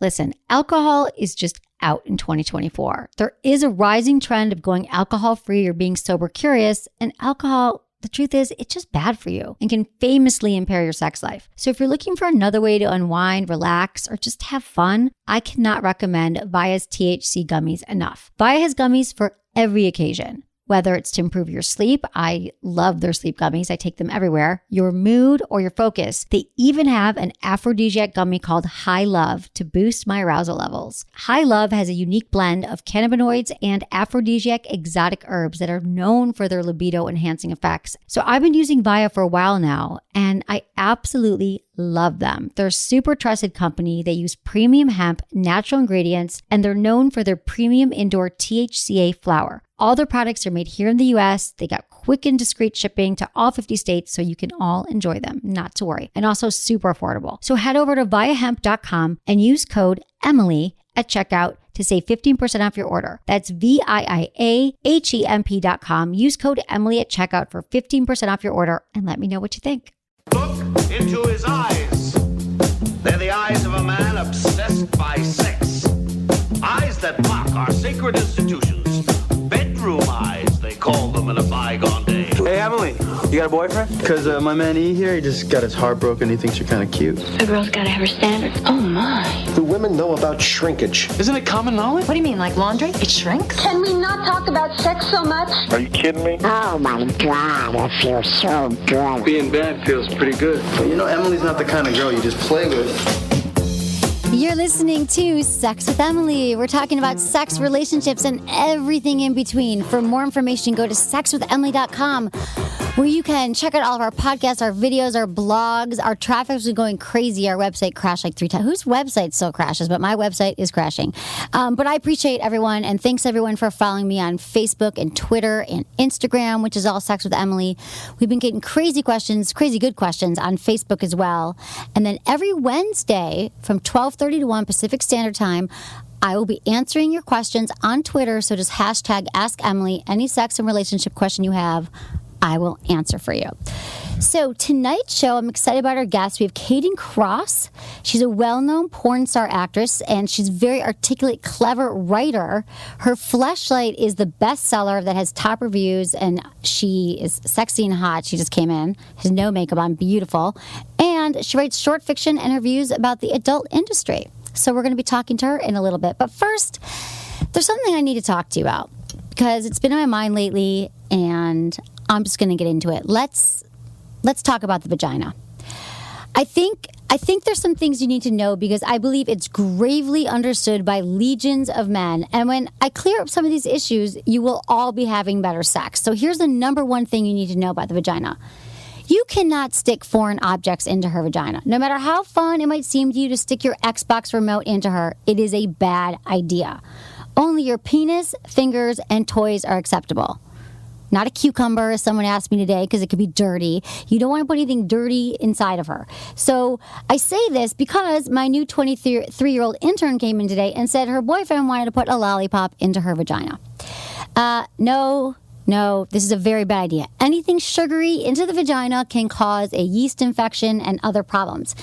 Listen, alcohol is just out in 2024. There is a rising trend of going alcohol-free or being sober curious, and alcohol, the truth is, it's just bad for you and can famously impair your sex life. So if you're looking for another way to unwind, relax, or just have fun, I cannot recommend Via's THC gummies enough. Via has gummies for every occasion. Whether it's to improve your sleep, I love their sleep gummies. I take them everywhere. Your mood or your focus. They even have an aphrodisiac gummy called High Love to boost my arousal levels. High Love has a unique blend of cannabinoids and aphrodisiac exotic herbs that are known for their libido enhancing effects. So I've been using Via for a while now, and I absolutely love them. They're a super trusted company. They use premium hemp, natural ingredients, and they're known for their premium indoor THCA flower. All their products are made here in the US. They got quick and discreet shipping to all 50 states, so you can all enjoy them, not to worry. And also super affordable. So head over to viahemp.com and use code Emily at checkout to save 15% off your order. That's VIIAHEMP.com. Use code Emily at checkout for 15% off your order, and let me know what you think. Look into his eyes. They're the eyes of a man obsessed by sex. Eyes that mock our sacred institutions. Bedroom eyes, they call them in a bygone day. Hey, Emily, you got a boyfriend? Because my man E here, he just got his heart broken. He thinks you're kind of cute. A girl's got to have her standards. Oh, my. Do women know about shrinkage? Isn't it common knowledge? What do you mean, like laundry? It shrinks? Can we not talk about sex so much? Are you kidding me? Oh my God, I feel so good. Being bad feels pretty good. But you know, Emily's not the kind of girl you just play with. You're listening to Sex with Emily. We're talking about sex, relationships, and everything in between. For more information, go to sexwithemily.com, where you can check out all of our podcasts, our videos, our blogs. Our traffic's been going crazy. Our website crashed like 3 times. Whose website still crashes? But my website is crashing. But I appreciate everyone, and thanks everyone for following me on Facebook and Twitter and Instagram, which is all Sex with Emily. We've been getting crazy questions, crazy good questions on Facebook as well. And then every Wednesday from 12:30 to 1 Pacific Standard Time, I will be answering your questions on Twitter. So just hashtag Ask Emily. Any sex and relationship question you have, I will answer for you. So tonight's show, I'm excited about our guest. We have Kayden Kross. She's a well-known porn star actress, and she's a very articulate, clever writer. Her Fleshlight is the bestseller that has top reviews, and she is sexy and hot. She just came in, has no makeup on, beautiful. And she writes short fiction and reviews about the adult industry. So we're going to be talking to her in a little bit. But first, there's something I need to talk to you about because it's been on my mind lately, and I'm just going to get into it. Let's talk about the vagina. I think there's some things you need to know because I believe it's gravely understood by legions of men. And when I clear up some of these issues, you will all be having better sex. So here's the number one thing you need to know about the vagina. You cannot stick foreign objects into her vagina. No matter how fun it might seem to you to stick your Xbox remote into her, it is a bad idea. Only your penis, fingers, and toys are acceptable. Not a cucumber, as someone asked me today, because it could be dirty. You don't want to put anything dirty inside of her. So I say this because my new 23-year-old intern came in today and said her boyfriend wanted to put a lollipop into her vagina. No, this is a very bad idea. Anything sugary into the vagina can cause a yeast infection and other problems.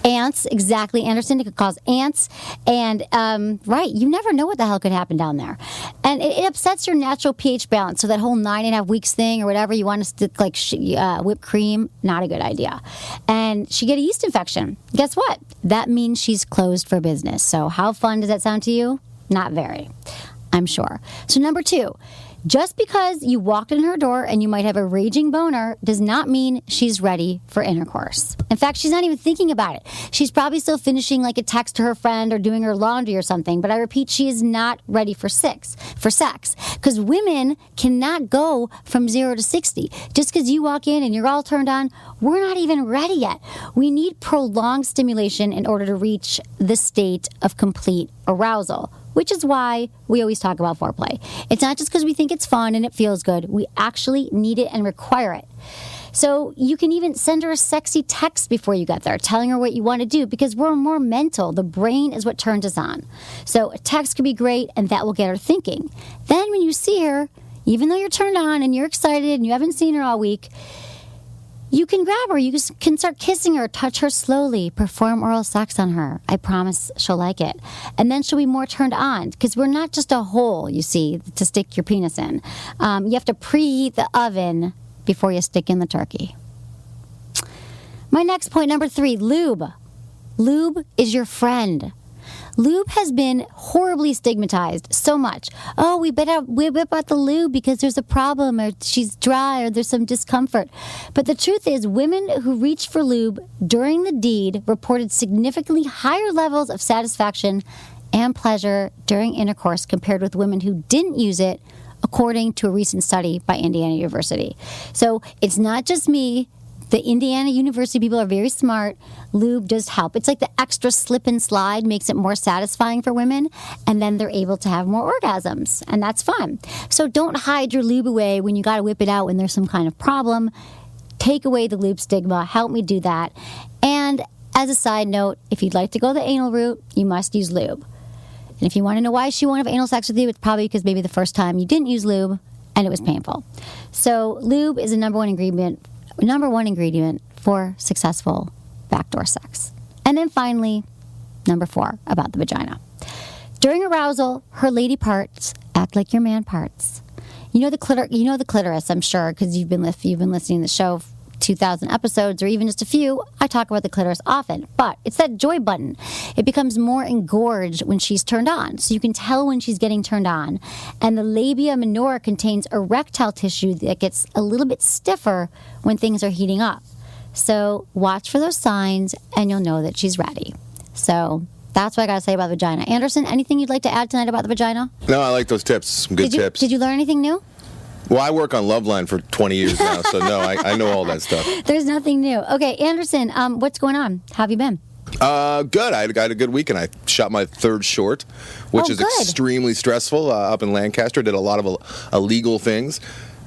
Ants, exactly, Anderson. It could cause ants. And, right, you never know what the hell could happen down there. And it upsets your natural pH balance. So that whole 9.5 weeks thing or whatever, you want to stick like whipped cream, not a good idea. And she get a yeast infection. Guess what? That means she's closed for business. So how fun does that sound to you? Not very, I'm sure. So number 2. Just because you walked in her door and you might have a raging boner does not mean she's ready for intercourse. In fact, she's not even thinking about it. She's probably still finishing like a text to her friend or doing her laundry or something. But I repeat, she is not ready for sex. Because women cannot go from 0 to 60. Just because you walk in and you're all turned on, we're not even ready yet. We need prolonged stimulation in order to reach the state of complete arousal, which is why we always talk about foreplay. It's not just because we think it's fun and it feels good. We actually need it and require it. So you can even send her a sexy text before you get there, telling her what you want to do, because we're more mental. The brain is what turns us on. So a text could be great, and that will get her thinking. Then when you see her, even though you're turned on and you're excited and you haven't seen her all week, You can grab her. You can start kissing her, touch her slowly, perform oral sex on her. I promise she'll like it. And then she'll be more turned on because we're not just a hole, you see, to stick your penis in. You have to preheat the oven before you stick in the turkey. My next point, number 3, lube. Lube is your friend. Lube has been horribly stigmatized so much. Oh, we whip out the lube because there's a problem, or she's dry, or there's some discomfort. But the truth is, women who reached for lube during the deed reported significantly higher levels of satisfaction and pleasure during intercourse compared with women who didn't use it, according to a recent study by Indiana University. So it's not just me. The Indiana University people are very smart. Lube does help. It's like the extra slip and slide makes it more satisfying for women, and then they're able to have more orgasms, and that's fun. So don't hide your lube away when you got to whip it out when there's some kind of problem. Take away the lube stigma. Help me do that. And as a side note, if you'd like to go the anal route, you must use lube. And if you want to know why she won't have anal sex with you, it's probably because maybe the first time you didn't use lube and it was painful. So lube is the number one ingredient for successful backdoor sex. And then finally, number 4, about the vagina. During arousal, her lady parts act like your man parts. You know the clitoris, I'm sure, because you've been listening to the show 2,000 episodes or even just a few. I talk about the clitoris often, but it's that joy button. It becomes more engorged when she's turned on, so you can tell when she's getting turned on. And the labia minora contains erectile tissue that gets a little bit stiffer when things are heating up. So watch for those signs, and you'll know that she's ready. So that's what I got to say about the vagina. Anderson, anything you'd like to add tonight about the vagina? No, I like those tips. Some good tips. Did you learn anything new? Well, I work on Loveline for 20 years now, so no, I know all that stuff. There's nothing new. Okay, Anderson, what's going on? How have you been? Good. I had a good weekend. I shot my 3rd short, which is extremely stressful up in Lancaster. Did a lot of illegal things.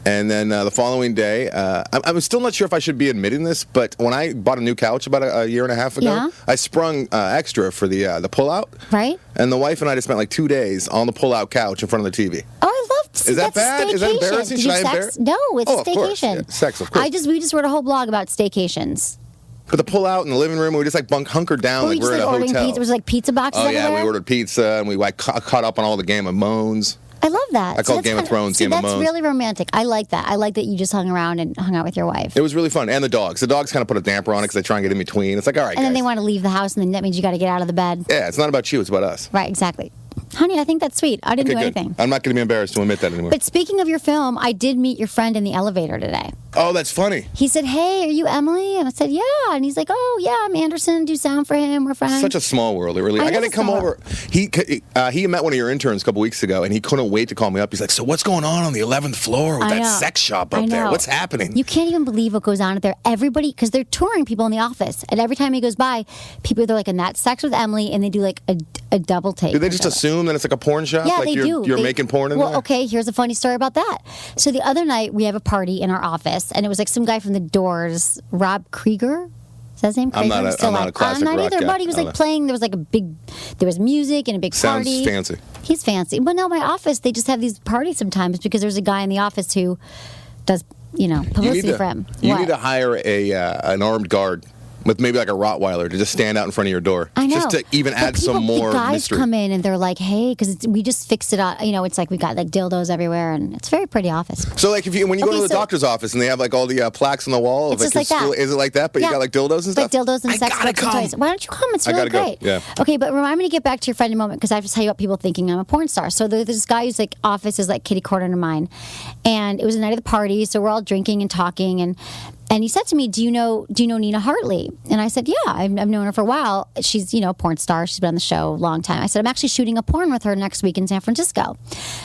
And then the following day, I'm still not sure if I should be admitting this, but when I bought a new couch about a year and a half ago, I sprung extra for the pull-out. Right. And the wife and I just spent like 2 days on the pull-out couch in front of the TV. Oh, I love to see Is that bad? Staycation. Is that embarrassing? Should I embarrass? No, it's of staycation. Course. Yeah, sex, of course. We just wrote a whole blog about staycations. But the pull-out in the living room, we just hunkered down like we're in a hotel. Pizza. It was like pizza boxes everywhere? Yeah, we ordered pizza, and we caught up on all the Game of Moans. I love that. I call Game of Thrones Game of Moans. That's really romantic. I like that. I like that you just hung around and hung out with your wife. It was really fun. And the dogs. The dogs kind of put a damper on it because they try and get in between. It's like, all right, and then they want to leave the house, and then that means you got to get out of the bed. Yeah, it's not about you. It's about us. Right, exactly. Honey, I think that's sweet. I didn't do anything. I'm not going to be embarrassed to admit that anymore. But speaking of your film, I did meet your friend in the elevator today. Oh, that's funny. He said, hey, are you Emily? And I said, yeah. And he's like, oh, yeah, I'm Anderson. Do sound for him. We're friends. Such a small world. It really. I got to come over. He met one of your interns a couple weeks ago, and he couldn't wait to call me up. He's like, so what's going on the 11th floor with that sex shop up there? What's happening? You can't even believe what goes on up there. Everybody, because they're touring people in the office, and every time he goes by, they're like, and that's Sex with Emily, and they do like a double take. Do they just assume that it's like a porn shop? Yeah, like they do. You're making porn in there? Well, okay, here's a funny story about that. So the other night, we have a party in our office, and it was like some guy from The Doors, Rob Krieger. Is that his name? I'm not a classic rock either, guy. but he was like playing. There was music and a big party. Sounds fancy. He's fancy. But no, my office, they just have these parties sometimes because there's a guy in the office who does, publicity for him. You need to hire an armed guard with maybe like a Rottweiler to just stand out in front of your door. I know. Just to even add some more guys mystery. Come in and they're like, hey, because we just fixed it up. It's like we got like dildos everywhere, and it's a very pretty office. So like when you go to the doctor's office and they have like all the plaques on the wall. It's just like that. Is it like that? But you got like dildos and stuff? Like dildos and sex books and toys. Why don't you come? It's really great. Yeah. Okay, but remind me to get back to your friend in a moment because I have to tell you about people thinking I'm a porn star. So there's this guy whose like office is like kitty corner to mine. And it was the night of the party, so we're all drinking and talking, and he said to me, do you know Nina Hartley? And I said, yeah, I've known her for a while. She's, a porn star. She's been on the show a long time. I said, I'm actually shooting a porn with her next week in San Francisco.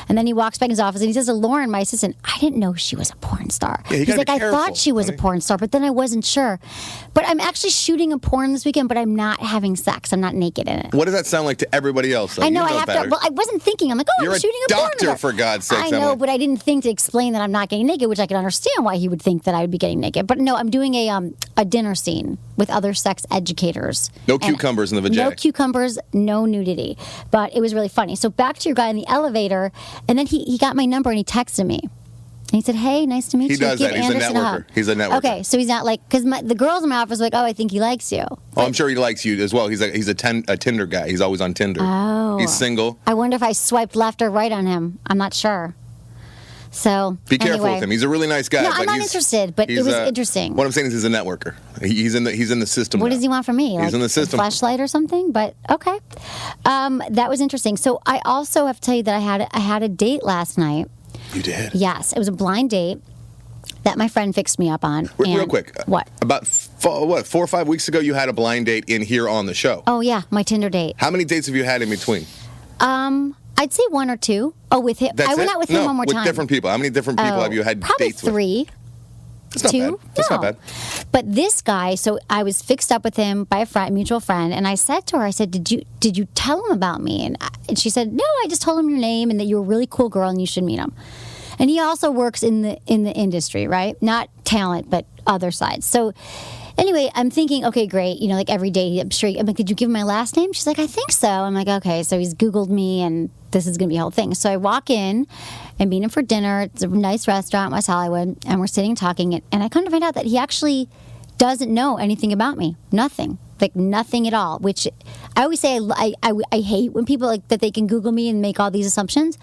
And then he walks back in his office and he says to Lauren, my assistant, I didn't know she was a porn star. Yeah, he's like, I thought she was a porn star, but then I wasn't sure. But I'm actually shooting a porn this weekend, but I'm not having sex. I'm not naked in it. What does that sound like to everybody else? I know, I have to. Well, I wasn't thinking. I'm like, I'm shooting a porn. You're a doctor, for God's sakes. I know, Emily. but I didn't think to explain that I'm not getting naked, which I can understand why he would think that I would be getting naked. But no, I'm doing a dinner scene with other sex educators. No cucumbers in the vajay. No cucumbers, no nudity. But it was really funny. So back to your guy in the elevator, and then he got my number and he texted me. And he said, hey, nice to meet you. He does that. He's a networker. He's a networker. Okay, so he's not like, because the girls in my office were like, oh, I think he likes you. Oh, I'm sure he likes you as well. He's a Tinder guy. He's always on Tinder. Oh. He's single. I wonder if I swiped left or right on him. I'm not sure. So, be careful anyway. with him. He's a really nice guy. No, I'm not interested, but it was interesting. What I'm saying is he's a networker. He's in the system. What now. does he want from me? He's in the system. A flashlight or something? But okay. That was interesting. So I also have to tell you that I had a date last night. You did? Yes. It was a blind date that my friend fixed me up on. Real quick. What? About 4 or 5 weeks ago, you had a blind date in here on the show. Oh, yeah. My Tinder date. How many dates have you had in between? I'd say 1 or 2. Oh, with him. I went out with him one more time. With different people. How many different people have you had probably dates with? Probably 3. That's not 2? bad. That's not bad. But this guy, so I was fixed up with him by a mutual friend, and I said to her, I said, did you tell him about me? And she said, no, I just told him your name and that you're a really cool girl and you should meet him. And he also works in the industry, right? Not talent, but other sides. So anyway, I'm thinking, okay, great. You know, like every day, I'm like, did you give him my last name? She's like, I think so. I'm like, okay, so he's Googled me and this is going to be a whole thing. So I walk in and meet him for dinner. It's a nice restaurant in West Hollywood. And we're sitting talking. And I come to find out that he actually doesn't know anything about me. Nothing. Like nothing at all. Which I always say I hate when people like that they can Google me and make all these assumptions.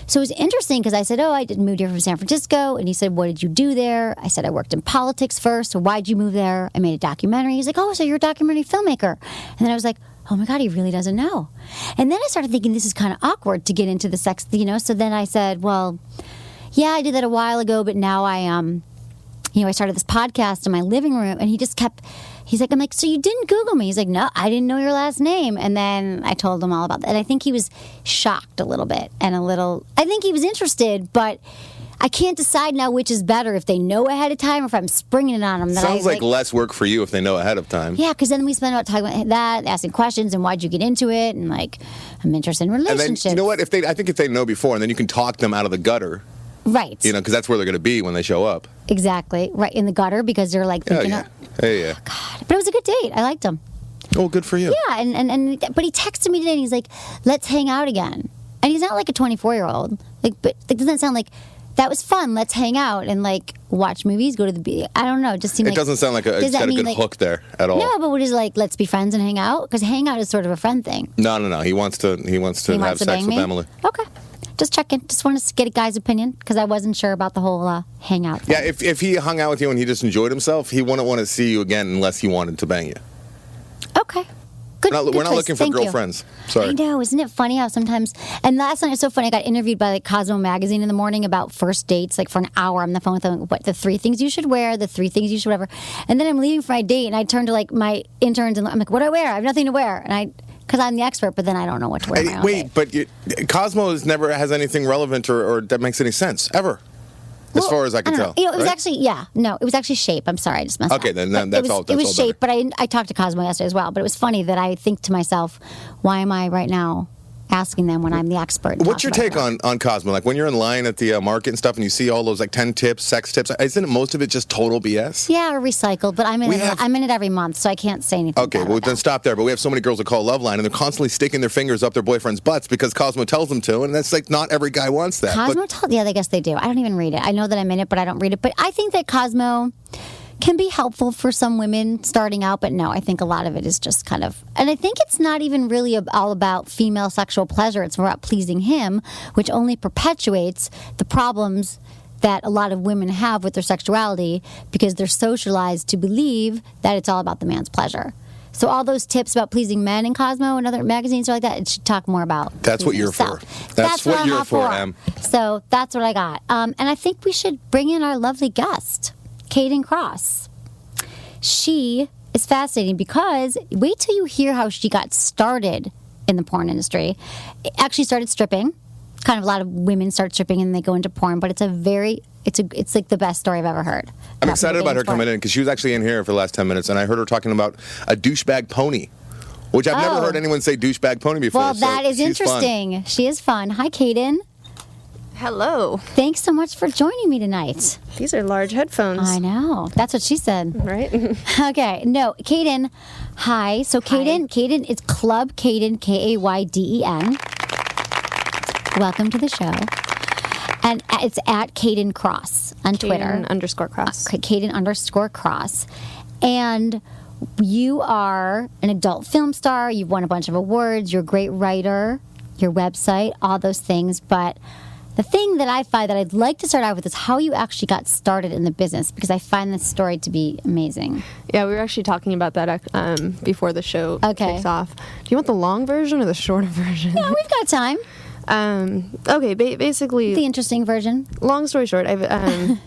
So it was interesting because I said, oh, I moved here from San Francisco. And he said, what did you do there? I said, I worked in politics first. So why'd you move there? I made a documentary. He's like, oh, so you're a documentary filmmaker. And then I was like, oh my God, he really doesn't know. And then I started thinking this is kind of awkward to get into the sex, you know? So then I said, well, yeah, I did that a while ago, but now I started this podcast in my living room. And he's like, I'm like, so you didn't Google me? He's like, no, I didn't know your last name. And then I told him all about that. And I think he was shocked a little bit I think he was interested, but I can't decide now which is better, if they know ahead of time or if I'm springing it on them. Sounds like less work for you if they know ahead of time. Yeah, because then we spend about talking about that, asking questions, and why'd you get into it, and like, I'm interested in relationships. And then, you know what? I think if they know before, and then you can talk them out of the gutter. Right. You know, because that's where they're going to be when they show up. Exactly. Right, in the gutter, because they're like thinking, yeah. Oh, God. But it was a good date. I liked him. Oh, good for you. Yeah, but he texted me today, and he's like, let's hang out again. And he's not like a 24-year-old. But it doesn't sound like, that was fun. Let's hang out and like watch movies, go to the beach. I don't know. It just seemed it doesn't sound like it's got a good hook there at all. No, but what is like? Let's be friends and hang out, because hang out is sort of a friend thing. No. He wants to have sex with Emily. Okay, just checking. Just wanted to get a guy's opinion because I wasn't sure about the whole hangout thing. Yeah, if he hung out with you and he just enjoyed himself, he wouldn't want to see you again unless he wanted to bang you. Okay. Good, we're not looking for girlfriends. Sorry. I know. Isn't it funny how sometimes... And last night it was so funny. I got interviewed by like Cosmo Magazine in the morning about first dates, like for an hour on the phone with them. What, the 3 things you should wear, the 3 things you should whatever. And then I'm leaving for my date, and I turn to like my interns, and I'm like, what do I wear? I have nothing to wear. And because I'm the expert, but then I don't know what to wear. But Cosmo never has anything relevant or that makes any sense, ever. As far as I can tell. It was actually, it was actually Shape. I'm sorry, I just messed up. Okay, then that's all. It was Shape, but I talked to Cosmo yesterday as well. But it was funny that I think to myself, why am I right now asking them when I'm the expert? What's your take on Cosmo? Like when you're in line at the market and stuff and you see all those like 10 tips, sex tips, isn't most of it just total BS? Yeah, or recycled, but I'm in it every month, so I can't say anything. Okay, well then stop there. But we have so many girls that call Loveline and they're constantly sticking their fingers up their boyfriend's butts because Cosmo tells them to, and that's like not every guy wants that. Yeah, I guess they do. I don't even read it. I know that I'm in it, but I don't read it. But I think that Cosmo can be helpful for some women starting out, but no, I think a lot of it is just kind of, and I think it's not even really all about female sexual pleasure. It's more about pleasing him, which only perpetuates the problems that a lot of women have with their sexuality because they're socialized to believe that it's all about the man's pleasure. So all those tips about pleasing men in Cosmo and other magazines like that, it should talk more about that's what you're yourself. for. That's what you're for, Em. So that's what I got. And I think we should bring in our lovely guest, Kayden Kross. She is fascinating because wait till you hear how she got started in the porn industry. It actually started stripping. Kind of a lot of women start stripping and they go into porn, but it's like the best story I've ever heard. I'm excited about her coming in because she was actually in here for the last 10 minutes and I heard her talking about a douchebag pony, which I've never heard anyone say douchebag pony before. Well, that is interesting. Fun. She is fun. Hi, Kayden. Hello. Thanks so much for joining me tonight. These are large headphones. I know. That's what she said. Right? Okay. No, Kayden. Hi. So Kayden is Club Kayden, Kayden. Welcome to the show. And it's at Kayden Kross on Twitter. Kayden_Kross. Kayden_Kross. And you are an adult film star. You've won a bunch of awards. You're a great writer. Your website, all those things. But the thing that I find that I'd like to start out with is how you actually got started in the business, because I find this story to be amazing. Yeah, we were actually talking about that before the show kicks off. Do you want the long version or the shorter version? Yeah, we've got time. Okay, basically... The interesting version. Long story short, I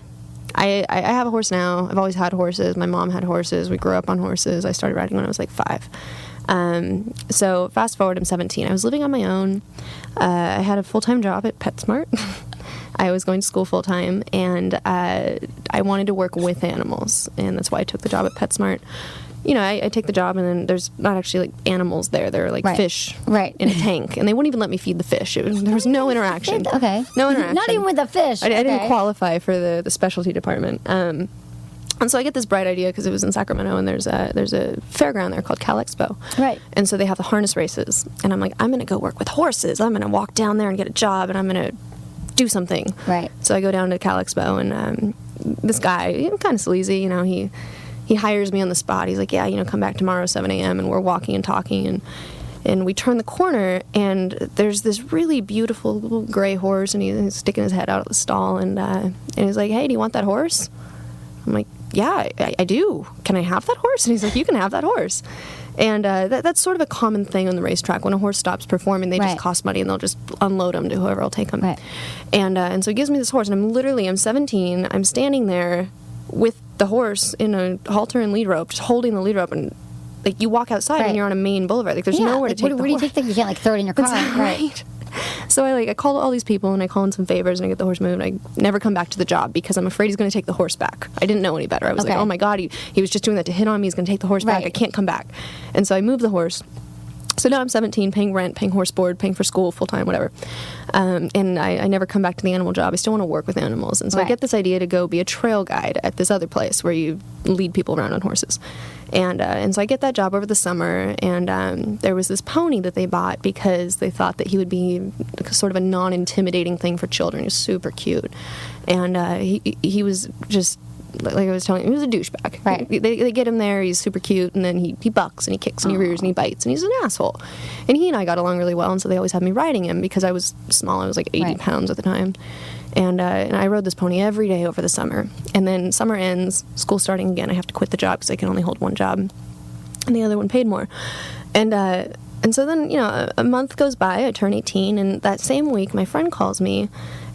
have a horse now. I've always had horses. My mom had horses. We grew up on horses. I started riding when I was like 5. So fast forward, I'm 17. I was living on my own. I had a full-time job at PetSmart. I was going to school full-time, and I wanted to work with animals, and that's why I took the job at PetSmart. You know, I take the job, and then there's not actually like animals there. There are like fish in a tank, and they wouldn't even let me feed the fish. There was no interaction. Okay. No interaction. Not even with the fish. I didn't qualify for the specialty department. And so I get this bright idea because it was in Sacramento, and there's a fairground there called Cal Expo. Right. And so they have the harness races, and I'm like, I'm going to go work with horses. I'm going to walk down there and get a job, and I'm going to do something. Right. So I go down to Cal Expo, and this guy, kind of sleazy, you know, he hires me on the spot. He's like, yeah, you know, come back tomorrow 7 a.m. and we're walking and talking, and we turn the corner, and there's this really beautiful little gray horse, and he's sticking his head out of the stall, and he's like, hey, do you want that horse? I'm like, yeah, I do. Can I have that horse? And he's like, you can have that horse. And that's sort of a common thing on the racetrack. When a horse stops performing, they just cost money, and they'll just unload them to whoever will take them. Right. And so he gives me this horse, and I'm 17. I'm standing there with the horse in a halter and lead rope, just holding the lead rope, and like you walk outside and you're on a main boulevard. Like there's nowhere to take the horse. Where do you take you can't like throw it in your car. Right. So I call all these people, and I call in some favors, and I get the horse moved. I never come back to the job because I'm afraid he's going to take the horse back. I didn't know any better. I was like, oh my God, he was just doing that to hit on me. He's going to take the horse back. I can't come back. And so I moved the horse. So now I'm 17, paying rent, paying horse board, paying for school, full-time, whatever. And I never come back to the animal job. I still want to work with animals. And so I get this idea to go be a trail guide at this other place where you lead people around on horses. And so I get that job over the summer, and there was this pony that they bought because they thought that he would be sort of a non-intimidating thing for children. He was super cute. And he was just... like I was telling you, he was a douchebag. Right. They get him there, he's super cute, and then he bucks, and he kicks, and he rears, and he bites, and he's an asshole. And he and I got along really well, and so they always had me riding him because I was small. I was like 80 pounds at the time. And I rode this pony every day over the summer. And then summer ends, school starting again, I have to quit the job because I can only hold one job. And the other one paid more. And so then, you know, a month goes by, I turn 18, and that same week, my friend calls me,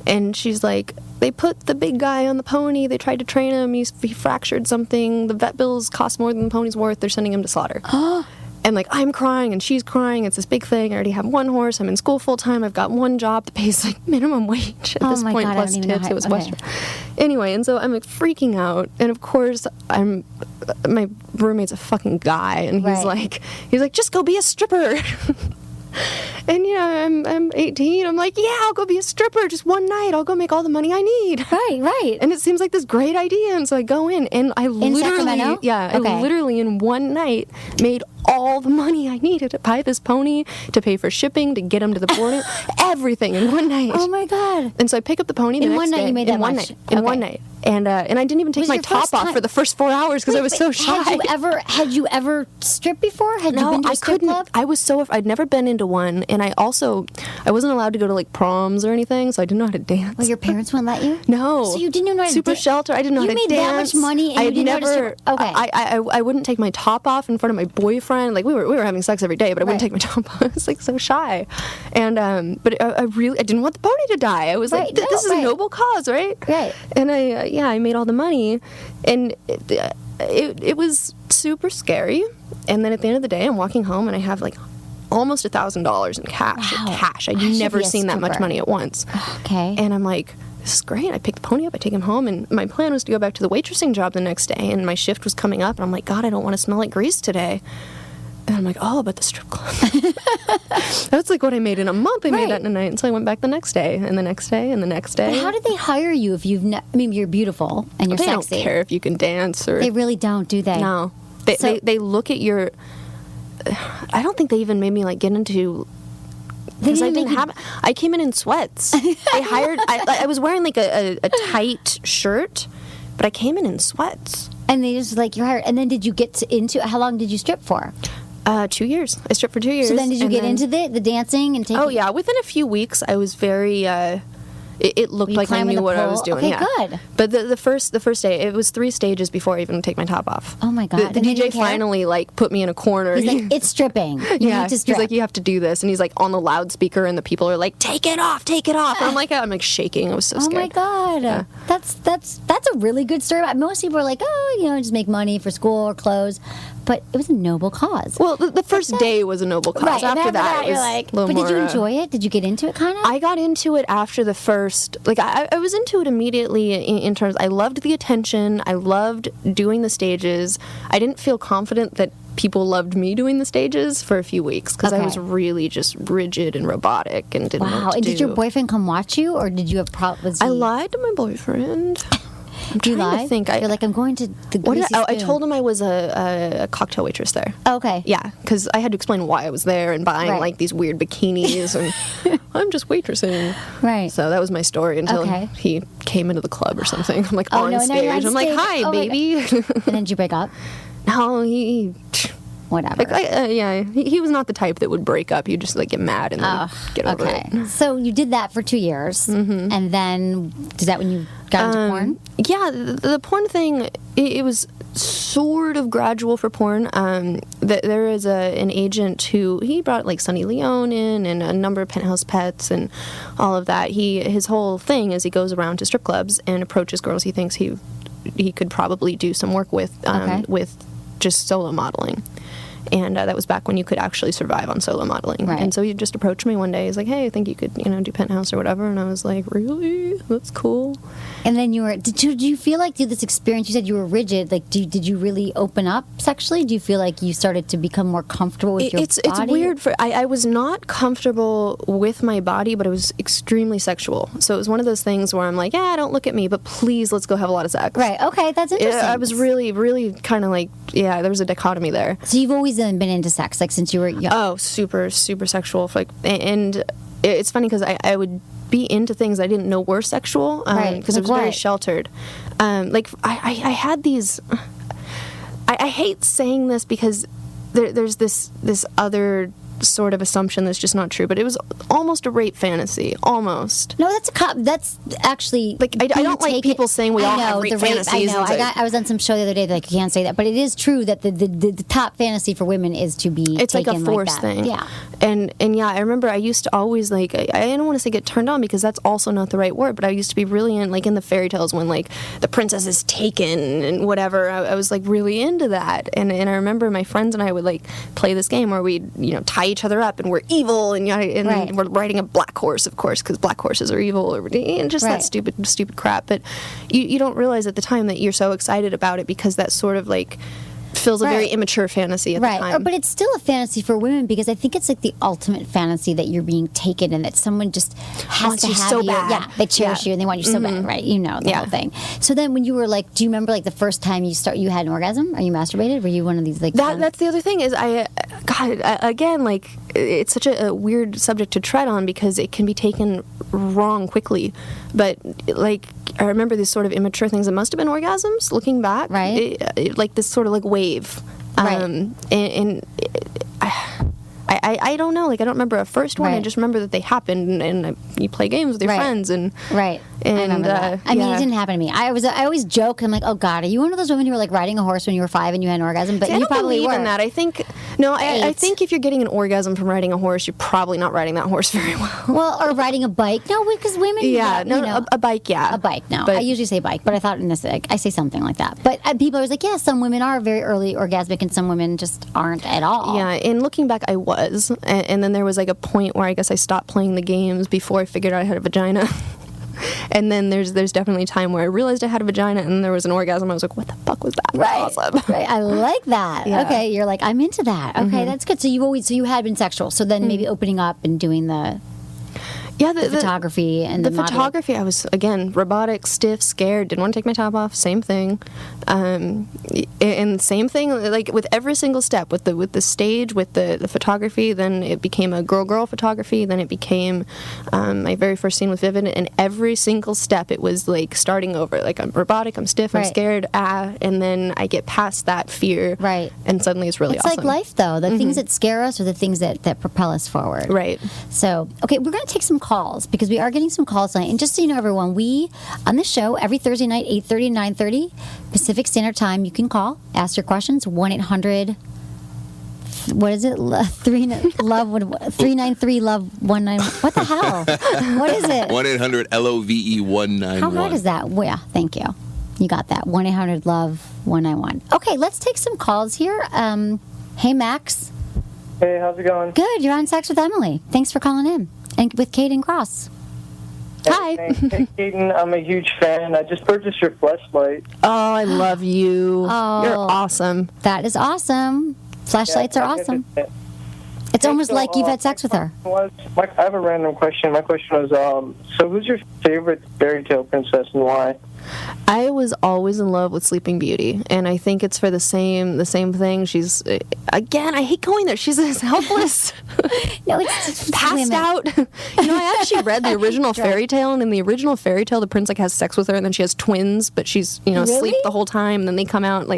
and she's like, they put the big guy on the pony. They tried to train him. He fractured something. The vet bills cost more than the pony's worth. They're sending him to slaughter. And like, I'm crying and she's crying. It's this big thing. I already have one horse. I'm in school full time. I've got one job that pays like minimum wage at this point, plus tips. It was Western. Anyway, and so I'm like freaking out. And of course, my roommate's a fucking guy, and he's like, just go be a stripper. And, you know, I'm 18. I'm like, yeah, I'll go be a stripper just one night. I'll go make all the money I need. Right. And it seems like this great idea. And so I go in, and I literally in one night made all the money I needed to buy this pony, to pay for shipping, to get him to the boarding, everything in one night. Oh my God. And so I pick up the pony the next day. You made that one much? night. In one night. And I didn't even take my top off for the first 4 hours because I was so shy. Had you ever stripped before? Had you been to a strip club? I was I'd never been into one, and I wasn't allowed to go to like proms or anything, so I didn't know how to dance. Well, your parents wouldn't let you? No. So you didn't know how to Super shelter. I didn't know how to dance. You made that much money, and you didn't know how to strip. Okay. I wouldn't take my top off in front of my boyfriend. Like we were having sex every day, but I wouldn't take my top off. I was like so shy, and but I didn't want the pony to die. I was like, this is a noble cause, right? Right. And I made all the money, and it was super scary. And then at the end of the day, I'm walking home, and I have like almost $1,000 in cash. Wow. Cash. I'd never seen that much money at once. Okay. And I'm like, this is great. I pick the pony up, I take him home, and my plan was to go back to the waitressing job the next day, and my shift was coming up, and I'm like, God, I don't want to smell like grease today. And I'm like, oh, but the strip club. That's like what I made in a month. I made that in a night. And so I went back the next day, and the next day, and the next day. But how did they hire you if you've you're beautiful and you're sexy? They don't care if you can dance or... They really don't, do they? No. They look at your... I don't think they even made me like get into Because I didn't have. I came in sweats. They hired. I was wearing like a tight shirt, but I came in sweats. And they just like, you're hired. And then did you get into? How long did you strip for? 2 years. I stripped for 2 years. So then did you get into the dancing and taking? Oh yeah, within a few weeks, I was very. It looked like I knew what I was doing. Okay, yeah. good. But the first day, it was 3 stages before I even take my top off. Oh my God! The DJ finally like put me in a corner. He's like, "It's stripping. You need to strip." He's like, "You have to do this," and he's like on the loudspeaker, and the people are like, "Take it off, take it off." And I'm like shaking. I was so scared. Oh my God! Yeah. That's a really good story. Most people are like, "Oh, just make money for school or clothes," but it was a noble cause. Well, the first day was a noble cause. Right. After that, it was you're like, a little but did you more, enjoy it? Did you get into it kind of? I got into it after the first, like, I was into it immediately in terms, I loved the attention, I loved doing the stages. I didn't feel confident that people loved me doing the stages for a few weeks, because I was really just rigid and robotic and didn't know what to and do. did your boyfriend come watch you, or did you have problems? I lied to my boyfriend. I'm Do you trying lie? to think. You're like, I'm going to the What Greasy did I Spoon. told him I was a cocktail waitress there. Okay. Yeah, because I had to explain why I was there and buying Right. like these weird bikinis and I'm just waitressing. Right. So that was my story until he came into the club or something. I'm like on no, stage. you're on I'm like, stage. hi, Oh my baby. And then did you break up? No, he Whatever. like, he was not the type that would break up. He'd just like get mad and then get over it. So you did that for 2 years, and then is that when you got into porn? Yeah, the porn thing, it was sort of gradual for porn. There is an agent who, he brought like Sunny Leone in and a number of Penthouse Pets and all of that. His whole thing is he goes around to strip clubs and approaches girls he thinks he could probably do some work with just solo modeling. And that was back when you could actually survive on solo modeling. Right. And so he just approached me one day. He's like, hey, I think you could, do Penthouse or whatever. And I was like, really? That's cool. And then did you feel like through this experience, you said you were rigid, like did you really open up sexually? Do you feel like you started to become more comfortable with your body? It's weird. I was not comfortable with my body, but I was extremely sexual. So it was one of those things where I'm like, don't look at me, but please, let's go have a lot of sex. Right, okay, that's interesting. I was really, really kind of like, there was a dichotomy there. So you've always been into sex, like since you were young? Oh, super, super sexual. And it's funny because I would be into things I didn't know were sexual, because it was very sheltered. Like I had these. I hate saying this because there's this other sort of assumption that's just not true, but it was almost a rape fantasy, almost. No, that's actually like I don't like people saying we all have rape fantasies. I know. I was on some show the other day that like, you can't say that, but it is true that the top fantasy for women is to be it's taken like a force that. thing. Yeah. And yeah, I remember I used to always like I don't want to say get turned on because that's also not the right word, but I used to be really in the fairy tales when like the princess is taken and whatever. I was like really into that, and I remember my friends and I would like play this game where we'd tie each other up and we're evil and we're riding a black horse, of course, because black horses are evil, and just that stupid crap. But you don't realize at the time that you're so excited about it because that sort of like fills a very immature fantasy at the time. But it's still a fantasy for women because I think it's like the ultimate fantasy that you're being taken and that someone just has to have so you. bad. Yeah, they cherish you and they want you so bad, right? The whole thing. So then when you were like, do you remember like the first time you had an orgasm? Or you masturbated? Were you one of these like... That's the other thing is again, like it's such a weird subject to tread on because it can be taken wrong quickly. But like I remember these sort of immature things that must have been orgasms looking back. Right. Like this sort of like wave. Right. And I don't know. Like I don't remember a first one. I just remember that they happened, and you play games with your friends, and And I remember that. I mean, it didn't happen to me. I always joke. I'm like, oh God, are you one of those women who were like riding a horse when you were 5 and you had an orgasm? But you probably were. I don't believe in that. I think I think if you're getting an orgasm from riding a horse, you're probably not riding that horse very well. Well, or riding a bike. No, because women. A bike. Yeah, a bike. No, but I usually say bike, but I thought in this I say something like that. But people are always like, yeah, some women are very early orgasmic and some women just aren't at all. Yeah, and looking back, I was, and then there was like a point where I guess I stopped playing the games before I figured out I had a vagina. And then there's definitely a time where I realized I had a vagina and there was an orgasm. I was like, what the fuck was that? Right. Awesome. Right. I like that. Yeah. Okay. You're like, I'm into that. Okay. That's good. So you had been sexual. So then maybe opening up and doing the... Yeah, the photography and the the modeling. photography. I was, again, robotic, stiff, scared, didn't want to take my top off. Same thing, and same thing. Like with every single step, with the stage, with the photography. Then it became a girl photography. Then it became my very first scene with Vivid. And every single step, it was like starting over. Like I'm robotic, I'm stiff, I'm scared, and then I get past that fear, right? And suddenly it's really awesome. It's like life, though. The things that scare us are the things that propel us forward, right? So, okay, we're going to take some calls because we are getting some calls tonight. And just so you know, everyone, we, on the show, every Thursday night, 8:30 to 9:30 Pacific Standard Time, you can call, ask your questions, 1-800, what is it? 393-LOVE-19. What the hell? What is it? 1-800-LOVE-191. How hard is that? Well, yeah, thank you. You got that. 1-800-LOVE-191. Okay, let's take some calls here. Hey, Max. Hey, how's it going? Good. You're on Sex with Emily. Thanks for calling in. And with Kayden Kross. Hi. Hey, Kayden, I'm a huge fan. I just purchased your flashlight. Oh, I love you. Oh, you're awesome. That is awesome. Flashlights are awesome. It's almost like you've had sex with her. I have a random question. My question was, so who's your favorite fairy tale princess and why? I was always in love with Sleeping Beauty, and I think it's for the same thing. She's, again, I hate going there. She's this helpless, no, it's passed out. I actually read the original fairy tale, and in the original fairy tale, the prince has sex with her, and then she has twins, but she's asleep the whole time, and then they come out.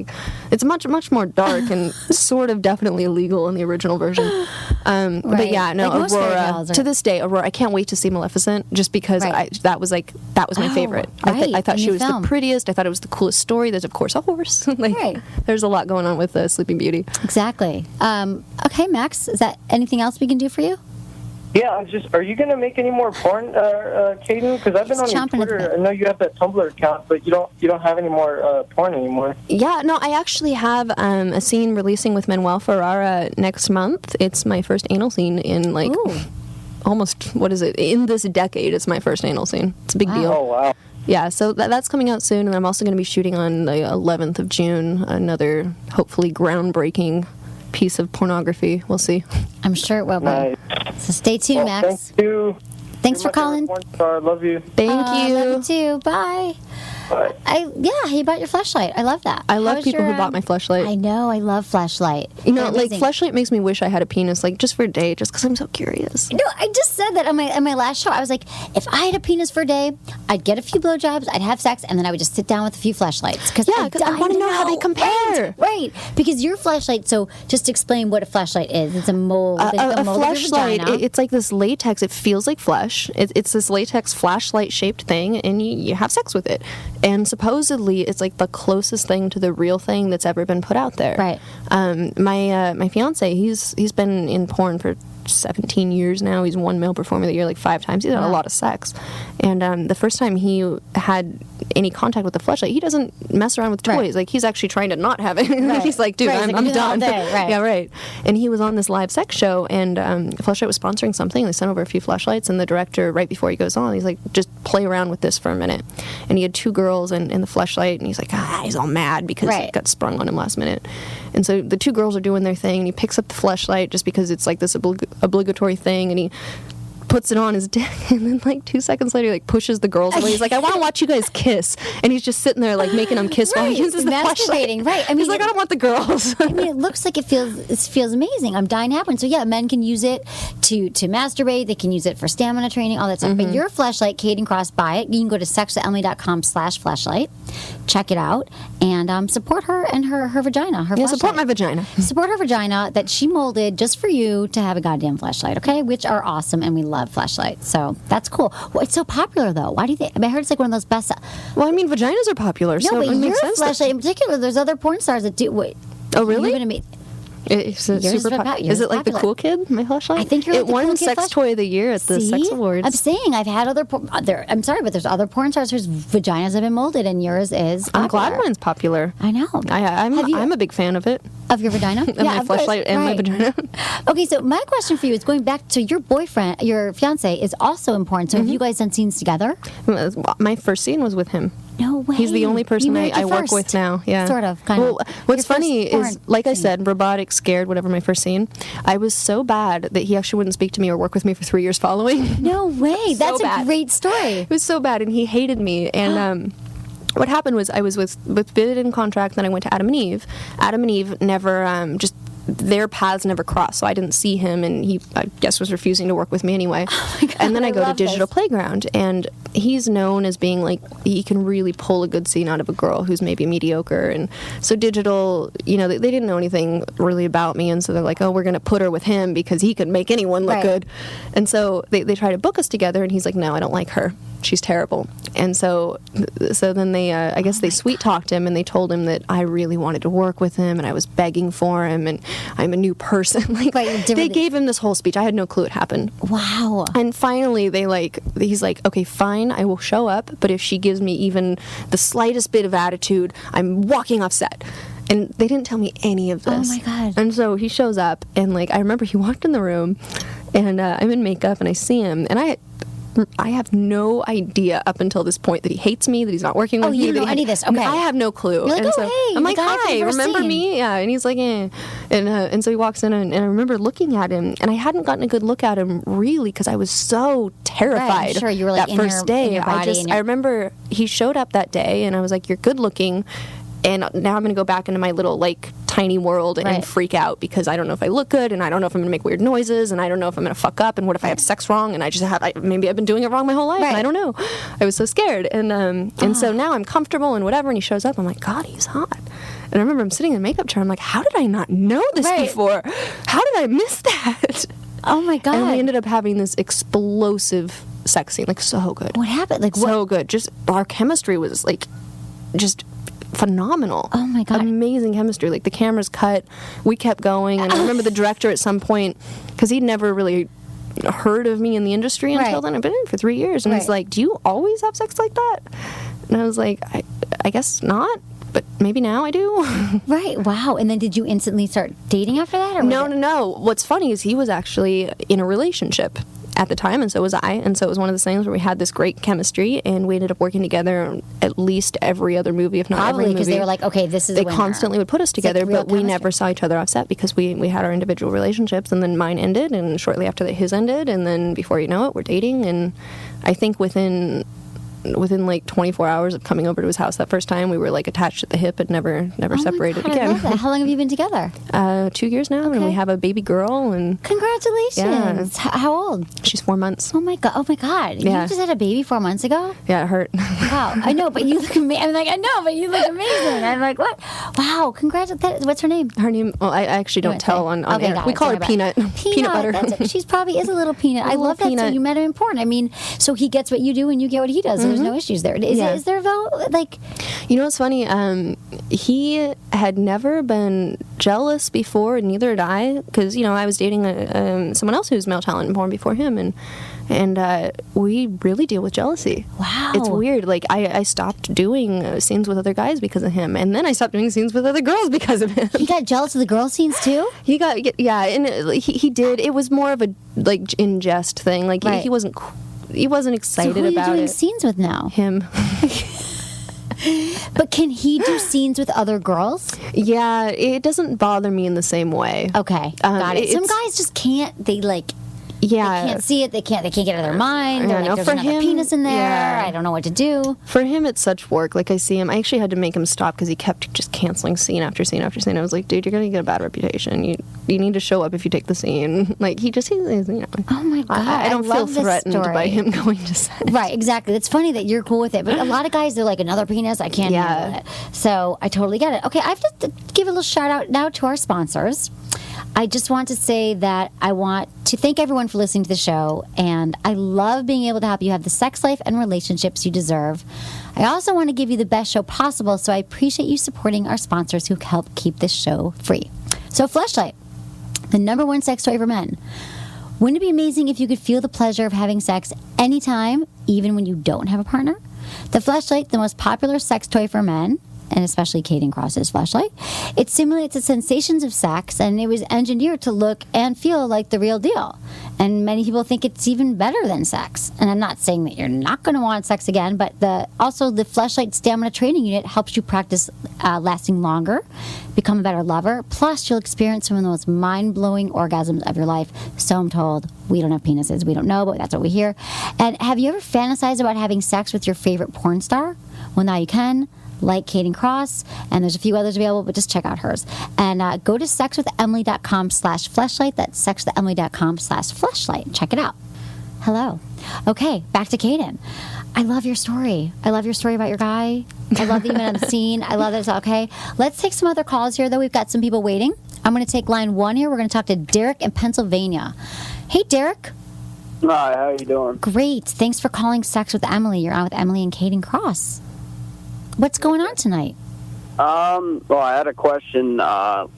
It's much more dark and sort of definitely illegal in the original version. But yeah, no, Aurora. To this day, Aurora. I can't wait to see Maleficent, just because that was my favorite. I thought she was the prettiest. I thought it was the coolest story. There's of course a horse. There's a lot going on with Sleeping Beauty. Exactly. Okay, Max. Is that anything else we can do for you? Yeah, are you going to make any more porn, Kayden? Because I've been on your Twitter. I know you have that Tumblr account, but you don't have any more porn anymore. Yeah, no, I actually have a scene releasing with Manuel Ferrara next month. It's my first anal scene in almost, what is it? In this decade, it's my first anal scene. It's a big deal. Oh, wow. Yeah, so that's coming out soon, and I'm also going to be shooting on the 11th of June, another hopefully groundbreaking piece of pornography. We'll see. I'm sure it will be. Nice. So stay tuned, Max. Thank you. Thanks for calling. Porn star. Love you. Thank you. Love you too. Bye. Bye. He bought your flashlight. I love that. I love people who bought my flashlight. I know. I love flashlight. Flashlight makes me wish I had a penis, just for a day, just because I'm so curious. No, I just said that on my last show. I was like, if I had a penis for a day, I'd get a few blowjobs, I'd have sex, and then I would just sit down with a few flashlights. Because I want to know how they compare. Right. Because your flashlight. So just explain what a flashlight is. It's a mold. A flashlight. It's like this latex. It feels like flesh. It's this latex flashlight shaped thing, and you have sex with it. And supposedly, it's like the closest thing to the real thing that's ever been put out there. Right. My fiance, he's been in porn for 17 years now. He's won Male Performer of the Year 5 times. He's had a lot of sex. And the first time he had any contact with the fleshlight, he doesn't mess around with toys. Right. He's actually trying to not have it. Right. He's like, dude, I'm done. Right. Yeah, right. And he was on this live sex show, and Fleshlight was sponsoring something. They sent over a few flashlights, and the director, right before he goes on, he's like, just play around with this for a minute. And he had 2 girls and the fleshlight, and he's like, he's all mad because it got sprung on him last minute. And so the 2 girls are doing their thing, and he picks up the fleshlight just because it's like this obligatory thing, and he puts it on his dick, and then 2 seconds later he pushes the girls away. He's like, I want to watch you guys kiss, and he's just sitting there making them kiss while he uses the flashlight. Right. I mean, he's like, I don't want the girls. I mean, it looks like it feels amazing. I'm dying to have one. So yeah, men can use it to masturbate. They can use it for stamina training, all that stuff. But your flashlight, Kayden Kross, buy it. You can go to sexwithemily.com/flashlight, check it out, and support her and her vagina. Support my vagina. Support her vagina that she molded just for you to have a goddamn flashlight. Okay, which are awesome, and we love flashlights. So that's cool. Well, it's so popular though. Why do you think? I heard it's like one of those best. Well, I mean, vaginas are popular. No, so but it makes your sense flashlight in particular. There's other porn stars that do. Wait. Oh, really? You're gonna meet. Is it like the cool kid? My flashlight. I think you're. It won Sex Toy of the Year at the Sex Awards. I'm saying I've had I'm sorry, but there's other porn stars whose vaginas have been molded, and yours is. I'm glad mine's popular. I know. I'm a big fan of it. Of your vagina? And my flashlight and my vagina. Okay, so my question for you is going back to your boyfriend, your fiance is also in porn. So have you guys done scenes together? My first scene was with him. No way. He's the only person You I work first. with now. Yeah. Sort of, kind of. Well, what's Your funny first is, porn like I scene. said, robotic, scared, whatever my first scene, I was so bad that he actually wouldn't speak to me or work with me for 3 years following. No way. That's bad. a great story. It was so bad, and he hated me. And what happened was I was with Bid in contract, then I went to Adam and Eve. Adam and Eve never their paths never crossed, so I didn't see him, and he, I guess, was refusing to work with me anyway. Oh my God, and then I go to love Digital this. Playground, and he's known as being like, he can really pull a good scene out of a girl who's maybe mediocre. And so Digital, they didn't know anything really about me, and so they're like, oh, we're going to put her with him because he could make anyone look Right. good. And so they try to book us together, and he's like, no, I don't like her. She's terrible. And so then they, I guess they sweet talked him, and they told him that I really wanted to work with him, and I was begging for him, and I'm a new person. Like, they gave him this whole speech. I had no clue it happened. Wow. And finally, he's like, okay, fine, I will show up, but if she gives me even the slightest bit of attitude, I'm walking off set. And they didn't tell me any of this. Oh my God. And so he shows up, and I remember he walked in the room, and I'm in makeup, and I see him, and I have no idea up until this point that he hates me, that he's not working with me. You don't know any of this. Okay. I have no clue. You're like, and oh, hey, I'm the like, guy from hi, the first remember scene. me? Yeah. And he's like, eh. And so he walks in, and I remember looking at him, and I hadn't gotten a good look at him really because I was so terrified. Right, I'm sure you were like that first day. in your body. I remember he showed up that day, and I was like, you're good looking. And now I'm going to go back into my little, tiny world and freak out because I don't know if I look good, and I don't know if I'm going to make weird noises, and I don't know if I'm going to fuck up, and what if I have sex wrong, and maybe I've been doing it wrong my whole life, and I don't know. I was so scared. And so now I'm comfortable and whatever, and he shows up, I'm like, God, he's hot. And I remember I'm sitting in the makeup chair, I'm like, how did I not know this before? How did I miss that? Oh my God. And we ended up having this explosive sex scene, so good. What happened? So good. Just our chemistry was just phenomenal. Oh my God. Amazing chemistry. The cameras cut, we kept going, and I remember the director at some point, because he'd never really heard of me in the industry until then. I've been in for 3 years, and he's like, do you always have sex like that? And I was like, I guess not, but maybe now I do. Right. Wow. And then did you instantly start dating after that? Or No. What's funny is he was actually in a relationship at the time, and so was I, and so it was one of those things where we had this great chemistry, and we ended up working together on at least every other movie, if not every movie. Because they were like, okay, this is They a winner. constantly would put us together, real but we chemistry. never saw each other off set because we had our individual relationships, and then mine ended, and shortly after that his ended, and then before you know it, we're dating. And I think within 24 hours of coming over to his house that first time, we were attached at the hip and never separated God, I again. love that. How long have you been together? 2 years now, and we have a baby girl. And Congratulations. Yeah. How old? She's 4 months. Oh my God. Yeah. You just had a baby 4 months ago? Yeah, it hurt. Wow. I know, but you look amazing. I'm like, I know, but you look amazing. I'm like, what? Wow. Congratulations. What's her name? Her name, well, I actually don't tell on Okay, air. got We it. call her Sorry Peanut. about it. Peanut butter. That's it. She's probably is a little peanut. I love that. So peanut. you met him in porn. I mean, so he gets what you do and you get what he does. There's no issues there. Is there though? You know what's funny? He had never been jealous before, and neither had I, because I was dating someone else who's male talent in porn before him, and we really deal with jealousy. Wow, it's weird. I stopped doing scenes with other guys because of him, and then I stopped doing scenes with other girls because of him. He got jealous of the girl scenes too. He got and he did. It was more of a in jest thing. He wasn't. He wasn't excited so who about are you doing it. Scenes with now? Him. But can he do scenes with other girls? Yeah, it doesn't bother me in the same way. Okay, got it. Some guys just can't. They Yeah, they can't see it. They can't get it out of their mind. They're know. there's For another him, penis in there. yeah. I don't know what to do. For him, it's such work. I see him. I actually had to make him stop because he kept just canceling scene after scene after scene. I was like, dude, you're gonna get a bad reputation. You need to show up if you take the scene. Oh my God, I don't feel love this threatened story. by him going to set. Right, exactly. It's funny that you're cool with it, but a lot of guys, they're like, another penis, I can't handle it. So I totally get it. Okay, I have to give a little shout out now to our sponsors. I just want to say that I want to thank everyone for listening to the show, and I love being able to help you have the sex life and relationships you deserve. I also want to give you the best show possible, so I appreciate you supporting our sponsors who help keep this show free. So Flashlight, the #1 sex toy for men. Wouldn't it be amazing if you could feel the pleasure of having sex anytime, even when you don't have a partner? The Flashlight, the most popular sex toy for men, and especially Kayden Kross's Flashlight. It simulates the sensations of sex, and it was engineered to look and feel like the real deal. And many people think it's even better than sex. And I'm not saying that you're not going to want sex again, but also the Flashlight Stamina Training Unit helps you practice lasting longer, become a better lover. Plus, you'll experience some of the most mind-blowing orgasms of your life. So I'm told. We don't have penises. We don't know, but that's what we hear. And have you ever fantasized about having sex with your favorite porn star? Well, now you can. Like Kayden Kross, and there's a few others available, but just check out hers. And go to sexwithemily.com/fleshlight. That's sexwithemily.com/fleshlight. Check it out. Hello. Okay, back to Kayden. I love your story. I love your story about your guy. I love that you went on the scene. I love that it's okay. Let's take some other calls here, though. We've got some people waiting. I'm going to take line 1 here. We're going to talk to Derek in Pennsylvania. Hey, Derek. Hi, how you doing? Great. Thanks for calling Sex with Emily. You're on with Emily and Kayden Kross. What's going on tonight? Well, I had a question. My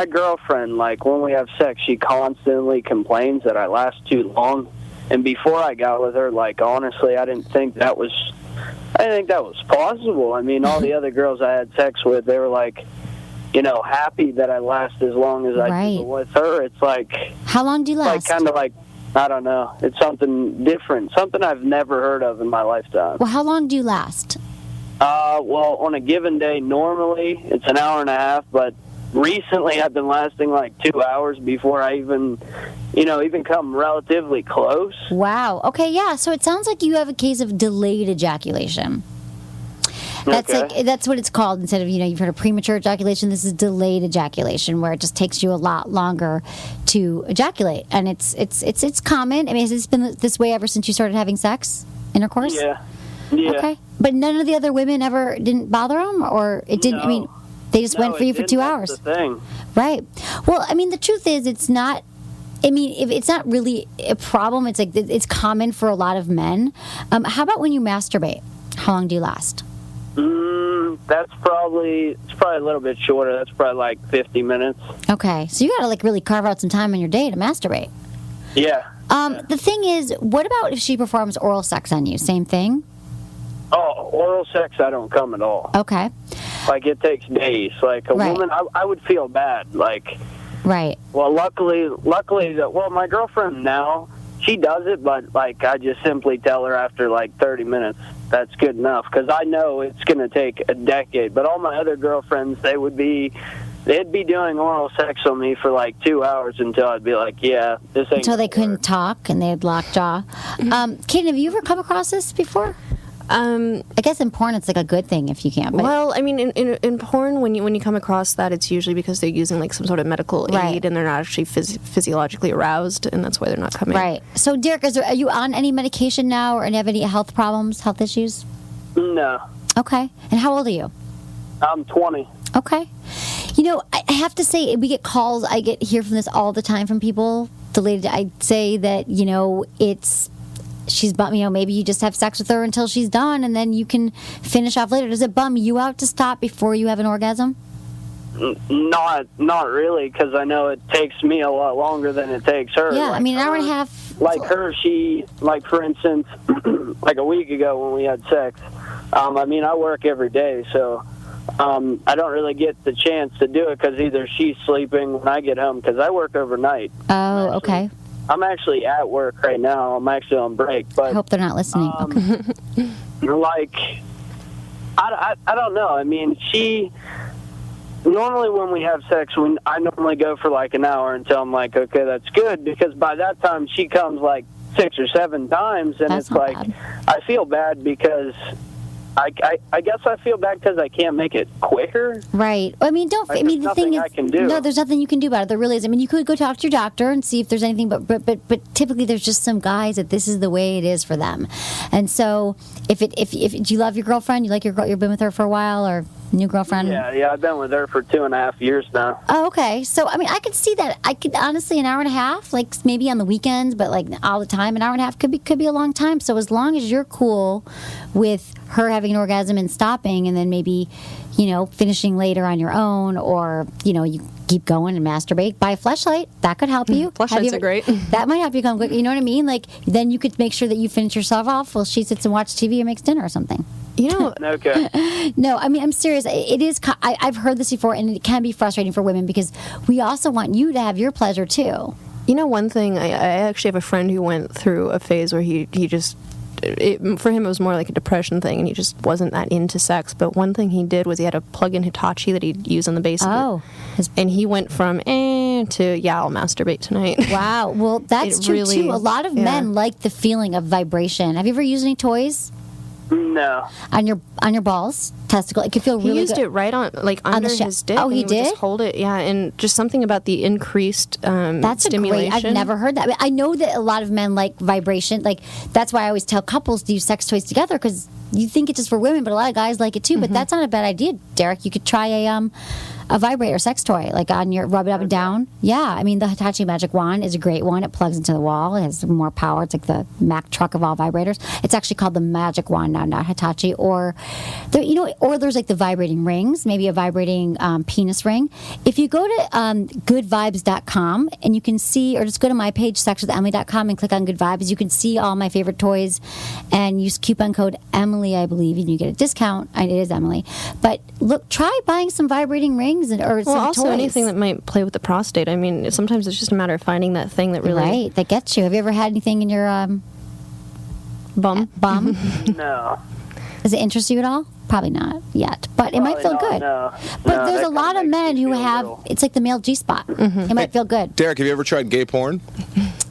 girlfriend, when we have sex, she constantly complains that I last too long. And before I got with her, honestly, I didn't think that was possible. I mean, all the other girls I had sex with, they were happy that I last as long as I did. But with her, it's how long do you last? I don't know. It's something different, something I've never heard of in my lifetime. Well, how long do you last? Well, on a given day, normally it's an hour and a half, but recently I've been lasting 2 hours before I even come relatively close. Wow. Okay, yeah. So it sounds like you have a case of delayed ejaculation. That's what it's called. Instead of, you've heard of premature ejaculation, this is delayed ejaculation, where it just takes you a lot longer to ejaculate. And it's common. I mean, has this been this way ever since you started having sex, intercourse? Yeah. Okay. But none of the other women ever didn't bother them, or it didn't? No. I mean, they just went for you for 2 hours. That's the thing. Right. Well, I mean, the truth is, it's not. I mean, if it's not really a problem. It's it's common for a lot of men. How about when you masturbate? How long do you last? It's probably a little bit shorter. That's probably 50 minutes. Okay, so you got to really carve out some time in your day to masturbate. Yeah. The thing is, what about if she performs oral sex on you? Same thing? Oh, oral sex, I don't come at all. Okay. It takes days. Woman, I would feel bad. Right. Well, luckily, my girlfriend now, she does it, but I just simply tell her after 30 minutes, that's good enough, because I know it's going to take a decade. But all my other girlfriends, they'd be doing oral sex on me for 2 hours until I'd be yeah, this ain't until they couldn't talk and they'd lock jaw. Kayden, have you ever come across this before? I guess in porn it's a good thing if you can't. But well, I mean, in porn, when you come across that, it's usually because they're using some sort of medical aid, and they're not actually physiologically aroused, and that's why they're not coming. Right. So, Derek, are you on any medication now, or have any health problems, health issues? No. Okay. And how old are you? I'm 20. Okay. I have to say, we get calls. I hear from this all the time from people. I'd say that she's maybe you just have sex with her until she's done, and then you can finish off later. Does it bum you out to stop before you have an orgasm? Not really, because I know it takes me a lot longer than it takes her. Yeah, I mean, an hour and a half. Her, she, for instance, a week ago when we had sex, I work every day, so I don't really get the chance to do it because either she's sleeping when I get home, because I work overnight. Oh, okay. I'm actually at work right now. I'm actually on break. But I hope they're not listening. Okay. I don't know. I mean, normally when we have sex, I normally go for an hour until I'm okay, that's good, because by that time she comes 6 or 7 times, and that's it's bad. I feel bad because I guess I feel bad because I can't make it quicker. Right. I mean, the thing is, I can do. No, there's nothing you can do about it. There really is. I mean, you could go talk to your doctor and see if there's anything, but typically there's just some guys that this is the way it is for them. And so, if do you love your girlfriend? You like your girl? You've been with her for a while, or new girlfriend? Yeah, I've been with her for 2.5 years now. Oh, okay. So, I mean, I could see that. I could honestly, an hour and a half, maybe on the weekends, but all the time, an hour and a half could be a long time. So, as long as you're cool with her having an orgasm and stopping, and then maybe, finishing later on your own, or, you keep going and masturbate, buy a fleshlight. That could help you. Fleshlights are great. That might help you come quick. You know what I mean? Then you could make sure that you finish yourself off while she sits and watches TV or makes dinner or something. You know, Okay. No, I mean, I'm serious. It is. I've heard this before, and it can be frustrating for women because we also want you to have your pleasure too. You know, one thing, I actually have a friend who went through a phase where he just, for him it was more like a depression thing, and he just wasn't that into sex. But one thing he did was he had a plug-in Hitachi that he'd use on the base of it. And he went from, to, yeah, I'll masturbate tonight. Wow. Well, that's true, really, too. A lot of men like the feeling of vibration. Have you ever used any toys? No. On your balls, testicle. It could feel really good. He used it right on, like, under his dick. Oh, he would did? Just hold it, yeah, and just something about the increased that's stimulation. Great. I've never heard that. I mean, I know that a lot of men like vibration. Like, that's why I always tell couples to use sex toys together, because you think it's just for women, but a lot of guys like it too. But that's not a bad idea, Derek. You could try a vibrator sex toy, like on your, rub it up and down. Yeah, I mean, the Hitachi Magic Wand is a great one. It plugs into the wall. It has more power. It's like the Mack truck of all vibrators. It's actually called the Magic Wand now, not Hitachi. Or, or there's like the vibrating rings, maybe a vibrating penis ring. If you go to goodvibes.com and you can see, or just go to my page, sexwithemily.com, and click on Good Vibes, you can see all my favorite toys and use coupon code Emily, I believe, and you get a discount. It is Emily. But look, try buying some vibrating rings. Or some also toys. Anything that might play with the prostate. I mean, sometimes it's just a matter of finding that thing that really... that gets you. Have you ever had anything in your bum? No. Does it interest you at all? Probably not yet, but it might feel good. No. But there's a lot of men who have, it's like the male G-spot. It might feel good. Derek, have you ever tried gay porn?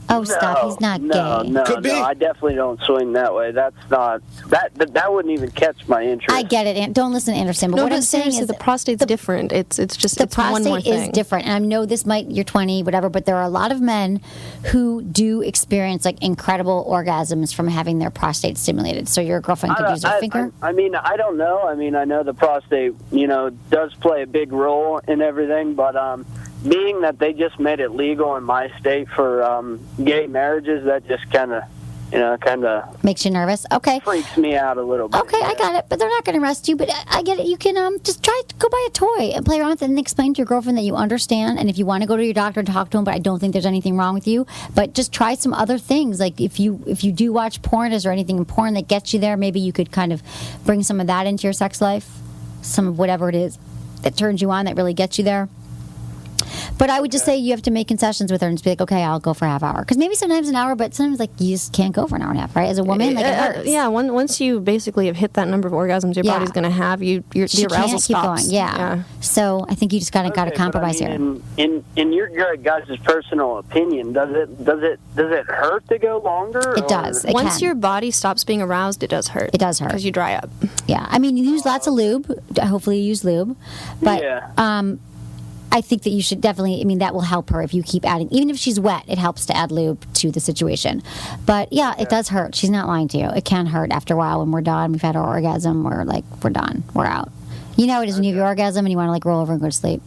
Oh, stop. He's not gay. No, Could be. I definitely don't swing that way. That's not... That wouldn't even catch my interest. I get it. Don't listen to Anderson. But what I'm saying is... the prostate's different. It's just the it's one more prostate thing. is different. And I know this you're 20, whatever, but there are a lot of men who do experience, like, incredible orgasms from having their prostate stimulated. So your girlfriend could use her finger? I mean, I don't know. I mean, I know the prostate, does play a big role in everything, but... being that they just made it legal in my state for gay marriages, that just kind of makes you nervous. Okay, freaks me out a little bit. Okay, yeah. I got it. But they're not going to arrest you. But I get it. You can just try to go buy a toy and play around with it, and explain to your girlfriend that you understand. And if you want to go to your doctor and talk to him, but I don't think there's anything wrong with you. But just try some other things. Like if you do watch porn, is there anything in porn that gets you there? Maybe you could kind of bring some of that into your sex life, some of whatever it is that turns you on, that really gets you there. But I would just say you have to make concessions with her and just be like, okay, I'll go for a half hour. Because maybe sometimes an hour, but sometimes, like, you just can't go for an hour and a half, right? As a woman, like, it hurts. Yeah, once you basically have hit that number of orgasms your body's going to have, the arousal stops. Keep going. Yeah. So I think you just got to compromise here. In your guys' personal opinion, does it hurt to go longer? It does. Once your body stops being aroused, it does hurt. It does hurt. Because you dry up. Yeah. I mean, you use lots of lube. Hopefully you use lube. But, I think that you should definitely, that will help her if you keep adding. Even if she's wet, it helps to add lube to the situation. But, yeah, it does hurt. She's not lying to you. It can hurt after a while when we're done. We've had our orgasm. We're done. We're out. You know how it is when you have your orgasm and you want to, like, roll over and go to sleep.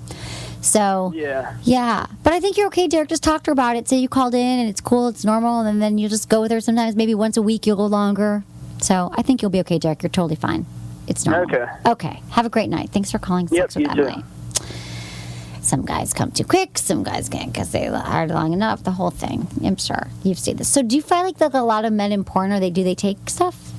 So, yeah. But I think you're okay, Derek. Just talk to her about it. Say you called in and it's cool, it's normal, and then you just go with her sometimes. Maybe once a week you'll go longer. So I think you'll be okay, Derek. You're totally fine. It's normal. Okay. Have a great night. Thanks for calling Sex with Emily. Too. Some guys come too quick, some guys can't because they are long enough, the whole thing. I'm sure you've seen this. So do you find like a lot of men in porn, or do they take stuff?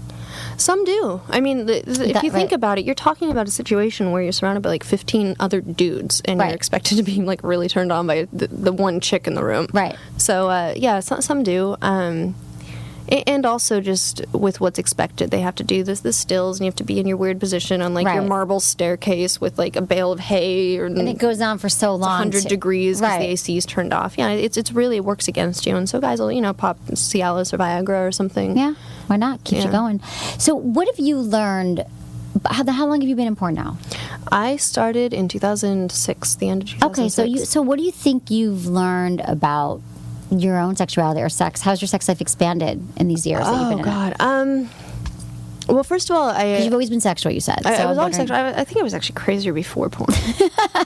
Some do. I mean, if you think about it, you're talking about a situation where you're surrounded by like 15 other dudes, and you're expected to be like really turned on by the one chick in the room. Right. So, some do. And also just with what's expected, they have to do the stills, and you have to be in your weird position on like your marble staircase with like a bale of hay, and it goes on for so long, 100 degrees because the AC is turned off. Yeah, it's really, it works against you, and so guys will pop Cialis or Viagra or something. Yeah, why not? Keeps you going. So what have you learned? How long have you been in porn now? I started in 2006, the end of 2006. Okay, so what do you think you've learned about your own sexuality or sex? How's your sex life expanded in these years that you've been in it? Well, first of all, because you've always been sexual, you said. I was always sexual. I think I was actually crazier before porn.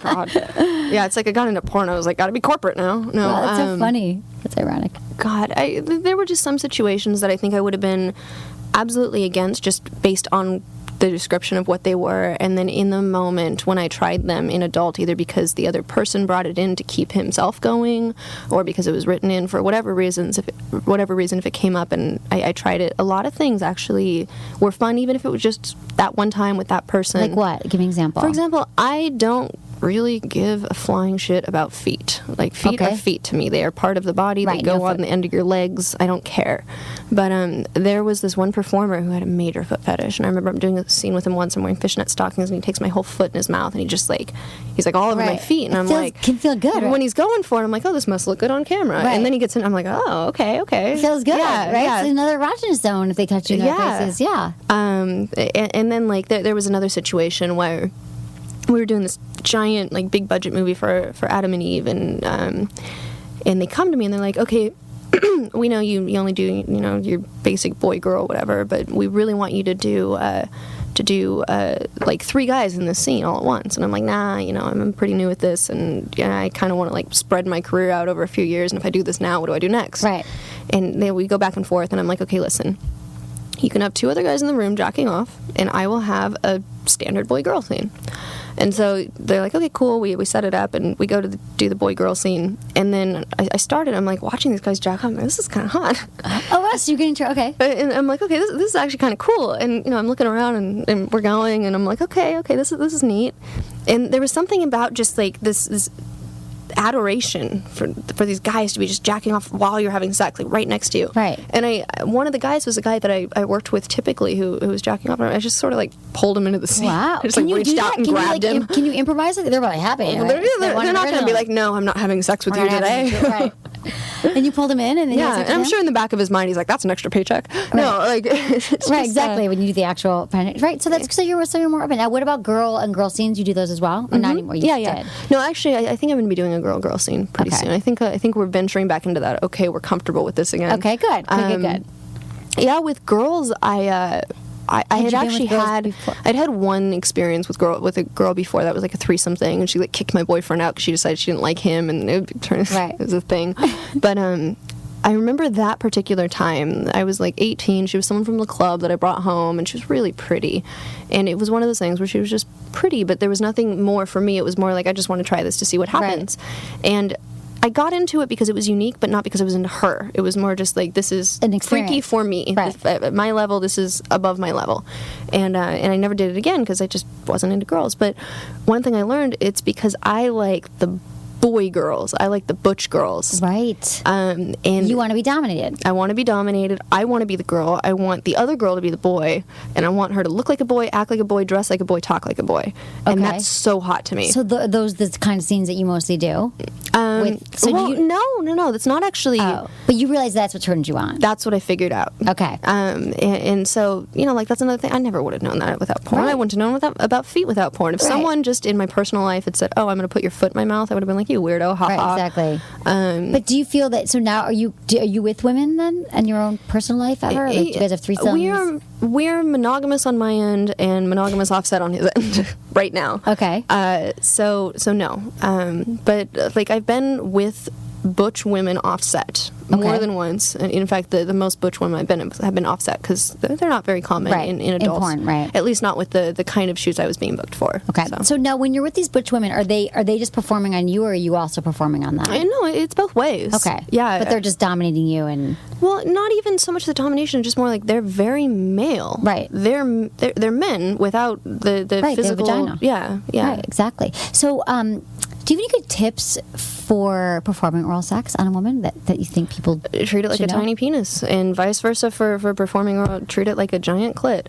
God. Yeah, it's like I got into porn. I was like, gotta be corporate now. No, wow, that's so funny. That's ironic. God, there were just some situations that I think I would have been absolutely against, just based on the description of what they were, and then in the moment when I tried them in adult, either because the other person brought it in to keep himself going, or because it was written in for whatever reason, if it came up and I tried it, a lot of things actually were fun, even if it was just that one time with that person. Like what? Give me an example. For example, I don't really give a flying shit about feet. Like, feet are feet to me. They are part of the body. They go on the end of your legs. I don't care. But there was this one performer who had a major foot fetish, and I remember I'm doing a scene with him once. I'm wearing fishnet stockings, and he takes my whole foot in his mouth, and he's like all over my feet, and I'm like, can feel good. Right? When he's going for it, I'm like, oh, this must look good on camera. Right. And then he gets in, I'm like, oh, okay. It feels good, right? Yeah. It's another erogenous zone if they touch you in their faces. Yeah. And then like there was another situation where we were doing this giant, like, big budget movie for Adam and Eve, and they come to me and they're like, okay, we know you only do, you know, your basic boy girl whatever, but we really want you to do like 3 guys in this scene all at once. And I'm like, nah, you know, I'm pretty new at this, and I kind of want to like spread my career out over a few years, and if I do this now, what do I do next? Right. And then we go back and forth, and I'm like, okay, listen, you can have 2 other guys in the room jacking off, and I will have a standard boy-girl scene. And so they're like, okay, cool. We set it up, and we go to do the boy-girl scene. And then I started, I'm like, watching these guys jack off. I'm like, this is kind of hot. Oh, so you're getting to, okay. And I'm like, okay, this is actually kind of cool. And, you know, I'm looking around, and we're going, and I'm like, okay, this is neat. And there was something about just, like, this adoration for these guys to be just jacking off while you're having sex, like right next to you. Right. And one of the guys was a guy that I worked with typically who was jacking off, and I just sort of like pulled him into the scene. Wow. I just Can like you reached do out that? and grabbed him. Can you improvise it? They're probably happy. Well, Right? they're not going to be like, no, I'm not having sex with you today. Right. And you pulled him in, and then yeah, and I'm sure in the back of his mind he's like, "That's an extra paycheck." Right. No, like right, exactly. When you do the actual right, so that's so you're more open. Now, what about girl scenes? You do those as well, or not anymore? You did. No, actually, I think I'm going to be doing a girl scene pretty soon. I think we're venturing back into that. Okay, we're comfortable with this again. Okay, good. Good. Yeah, with girls, I had actually I'd had one experience with a girl before that was like a threesome thing, and she like kicked my boyfriend out because she decided she didn't like him, and it was a thing. But I remember that particular time. I was like 18. She was someone from the club that I brought home, and she was really pretty. And it was one of those things where she was just pretty, but there was nothing more for me. It was more like, I just want to try this to see what happens. Right. And I got into it because it was unique, but not because I was into her. It was more just like, this is freaky for me. Right. At my level, this is above my level. And I never did it again because I just wasn't into girls. But one thing I learned, it's because I like the boy girls. I like the butch girls. Right. And you want to be dominated. I want to be dominated. I want to be the girl. I want the other girl to be the boy. And I want her to look like a boy, act like a boy, dress like a boy, talk like a boy. And that's so hot to me. So those the kind of scenes that you mostly do? No. That's not actually... Oh, but you realize that's what turns you on. That's what I figured out. Okay. And so, you know, like, that's another thing. I never would have known that without porn. Right. I wouldn't have known about feet without porn. If someone just in my personal life had said, oh, I'm going to put your foot in my mouth, I would have been like, you weirdo, ha ha. Right, exactly. But do you feel that, so now are you with women then in your own personal life ever? Like, do you guys have threesomes? We're monogamous on my end and monogamous offset on his end right now. Okay. So no. But like, I've been with butch women offset more than once. In fact, the most butch women I've been in have been offset because they're not very common in adults. In porn, right. At least not with the kind of shoots I was being booked for. Okay. So now, when you're with these butch women, are they just performing on you, or are you also performing on them? No, it's both ways. Okay. Yeah. But they're just dominating you and... Well, not even so much the domination, just more like they're very male. Right. They're men without the physical... vagina. Yeah. Right, exactly. So, do you have any good tips for performing oral sex on a woman that you think people treat it like a tiny penis, and vice versa for performing oral, treat it like a giant clit.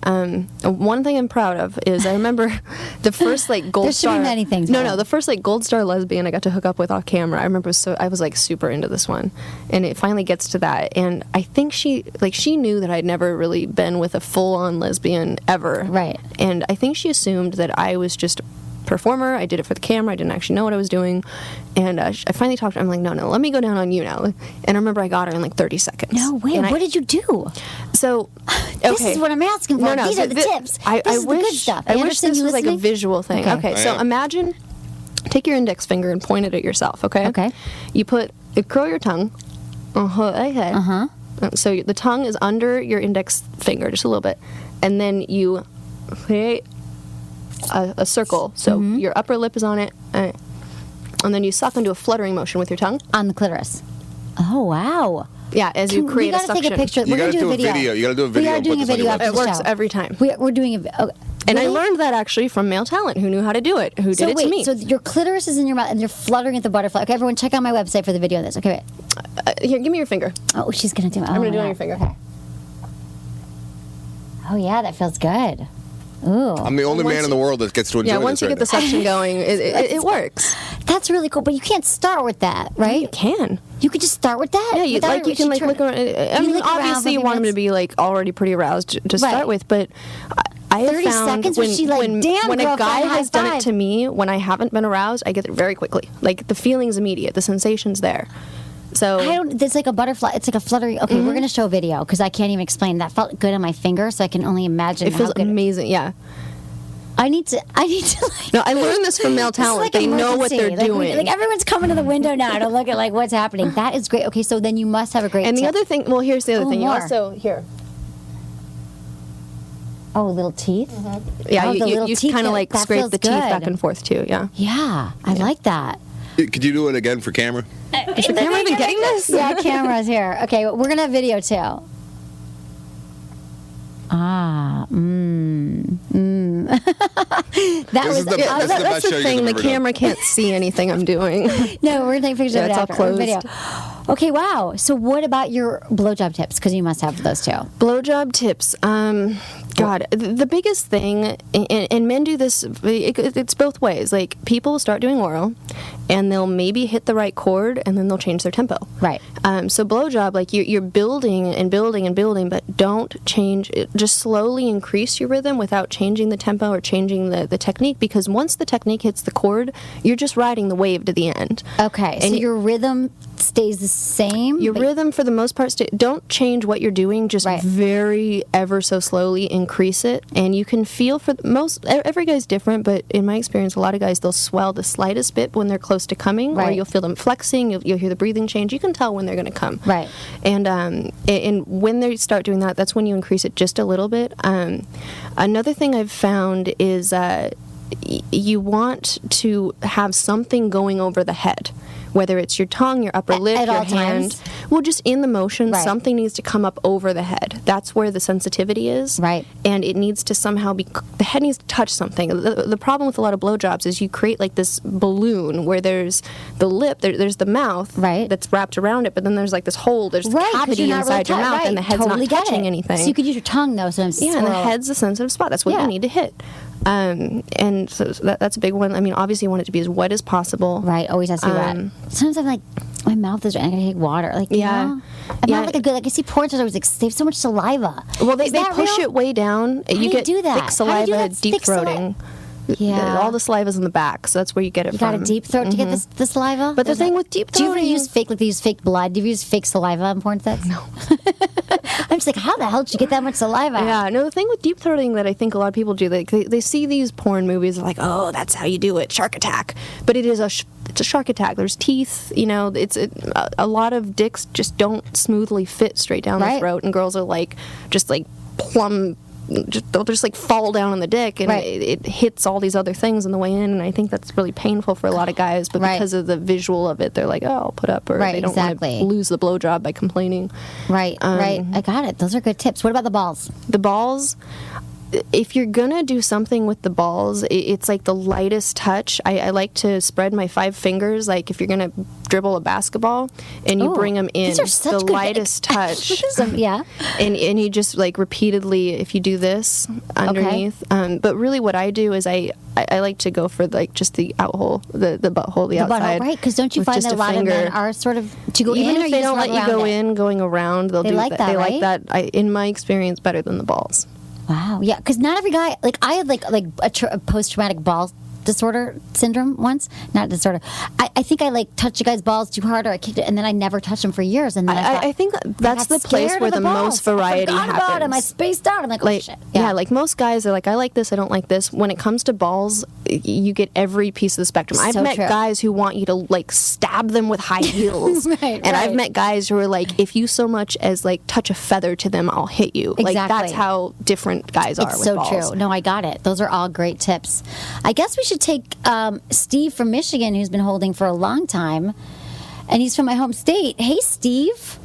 One thing I'm proud of is I remember the first like gold star. There should be many things. No, the first like gold star lesbian I got to hook up with off camera. I remember I was like super into this one, and it finally gets to that, and I think she knew that I'd never really been with a full on lesbian ever. Right. And I think she assumed that I was just performer. I did it for the camera. I didn't actually know what I was doing. And I finally talked to her. I'm like, no, let me go down on you now. And I remember I got her in like 30 seconds. No way. What did you do? So, this is what I'm asking for. These are the tips. This is the good stuff. I wish this was like a visual thing. Okay, so imagine, take your index finger and point it at yourself, okay? Okay. You curl your tongue. Okay. So the tongue is under your index finger just a little bit. And then you create a circle. So your upper lip is on it, and then you suck into a fluttering motion with your tongue on the clitoris. Oh wow! Yeah, as you create a suction. We gotta take a picture. We're gonna do a video. You gotta do a video. We are doing a video. It works every time. We're doing a. Okay. And I learned that actually from male talent who knew how to do it, who did it to me. So your clitoris is in your mouth and you're fluttering at the butterfly. Okay, everyone, check out my website for the video of this. Okay, wait. Here, give me your finger. Oh, she's gonna do it. I'm gonna do it on your finger. Okay. Oh yeah, that feels good. Ooh. I'm the only man in the world that gets to enjoy this. Yeah, once you get the suction going, it works. That's really cool, but you can't start with that, right? You can. You could just start with that. Yeah, you can look around. I mean, obviously you want them to be like already pretty aroused to start with, but I have 30 found seconds when she like, damn, when a girlfriend, guy has done high it to me when I haven't been aroused, I get it very quickly. Like the feeling's immediate, the sensation's there. So it's like a butterfly. It's like a fluttering. Okay, we're gonna show a video because I can't even explain. That felt good on my finger, so I can only imagine. It feels amazing. Yeah. I need to. Like, no, I learned this from male talent. Like they know what they're doing. Like everyone's coming to the window now to look at like what's happening. That is great. Okay, so then you must have a great. And the tip. other thing. Well, here's the other thing. More. You also here. Oh, little teeth. Yeah, you kind of like scrape the teeth back and forth too. Yeah. Yeah, I like that. Could you do it again for camera? Is the camera even getting this? Yeah, camera's here. Okay, we're gonna have video too. That's the thing. The camera can't see anything I'm doing. No, we're gonna take pictures of it it's after all closed. Video. Okay, wow. So what about your blowjob tips? Because you must have those too. Blowjob tips. God, the biggest thing, and men do this, it's both ways. Like, people will start doing oral, and they'll maybe hit the right chord, and then they'll change their tempo. Right. So blowjob, like, you're building and building and building, but don't change, just slowly increase your rhythm without changing the tempo or changing the technique, because once the technique hits the chord, you're just riding the wave to the end. Okay, and so your rhythm stays the same? Your rhythm, for the most part, don't change what you're doing, just very ever so slowly increase it, and you can feel for every guy's different, but in my experience, a lot of guys, they'll swell the slightest bit when they're close to coming, or you'll feel them flexing, you'll hear the breathing change. You can tell when they're going to come. Right. And when they start doing that, that's when you increase it just a little bit. Another thing I've found is you want to have something going over the head. Whether it's your tongue, your upper lip, your hand. Times? Well, just in the motion, something needs to come up over the head. That's where the sensitivity is. Right. And it needs to somehow the head needs to touch something. The problem with a lot of blowjobs is you create like this balloon where there's the lip, there's the mouth that's wrapped around it, but then there's like this hole, there's the cavity inside your mouth, and the head's not touching anything. So you could use your tongue, though, sometimes. Yeah, and the head's a sensitive spot. That's what you need to hit. And so that's a big one. I mean, obviously you want it to be as wet as possible. Right, always has to be wet. Sometimes I'm like, my mouth is, I gotta take water. Like, you know? I'm not like a good, like I see porn stars always like, they have so much saliva. Well, they push it way down. How you do get do that? thick saliva, deep throating. Yeah. All the saliva's in the back, so that's where you get it from. You got a deep throat to get the saliva? But the thing with deep throating... Do you ever use fake, like they use fake blood? Do you ever use fake saliva in porn sets? No. I'm just like, how the hell did you get that much saliva? Yeah, no, the thing with deep throating that I think a lot of people do, they see these porn movies like, oh, that's how you do it, shark attack. But it's a shark attack. There's teeth, you know, a lot of dicks just don't smoothly fit straight down the throat, and girls are like, just like plumb... they'll just like fall down on the dick, and it hits all these other things on the way in, and I think that's really painful for a lot of guys, but because of the visual of it, they're like, oh, I'll put up, or they don't want to lose the blowjob by complaining. Right. I got it. Those are good tips. What about the balls? The balls, if you're gonna do something with the balls, it's like the lightest touch. I like to spread my 5 fingers, like if you're gonna dribble a basketball, and you bring them in, the lightest touch. Yeah. And you just like repeatedly, if you do this underneath. But really, what I do is I like to go for like just the out hole, the butthole, the outside. Butthole, right? Because don't you find that a lot of men are sort of to go even in, if or they you don't let you go in, going around, they like that. They right? like that. In my experience, better than the balls. Wow, yeah, because not every guy, like I had like a post-traumatic ball disorder syndrome once, not disorder. I think I like touched a guy's balls too hard, or I kicked it, and then I never touched them for years. And then I think that's the place where the most variety happens. About him. I spaced out. I'm like, oh shit. Yeah, like most guys are like, I like this, I don't like this. When it comes to balls, you get every piece of the spectrum. I've met guys who want you to like stab them with high heels, I've met guys who are like, if you so much as like touch a feather to them, I'll hit you. Exactly. Like that's how different guys are. It's so balls. true. No, I got it. Those are all great tips. I guess we should take Steve from Michigan, who's been holding for a long time, and he's from my home state. Hey, Steve.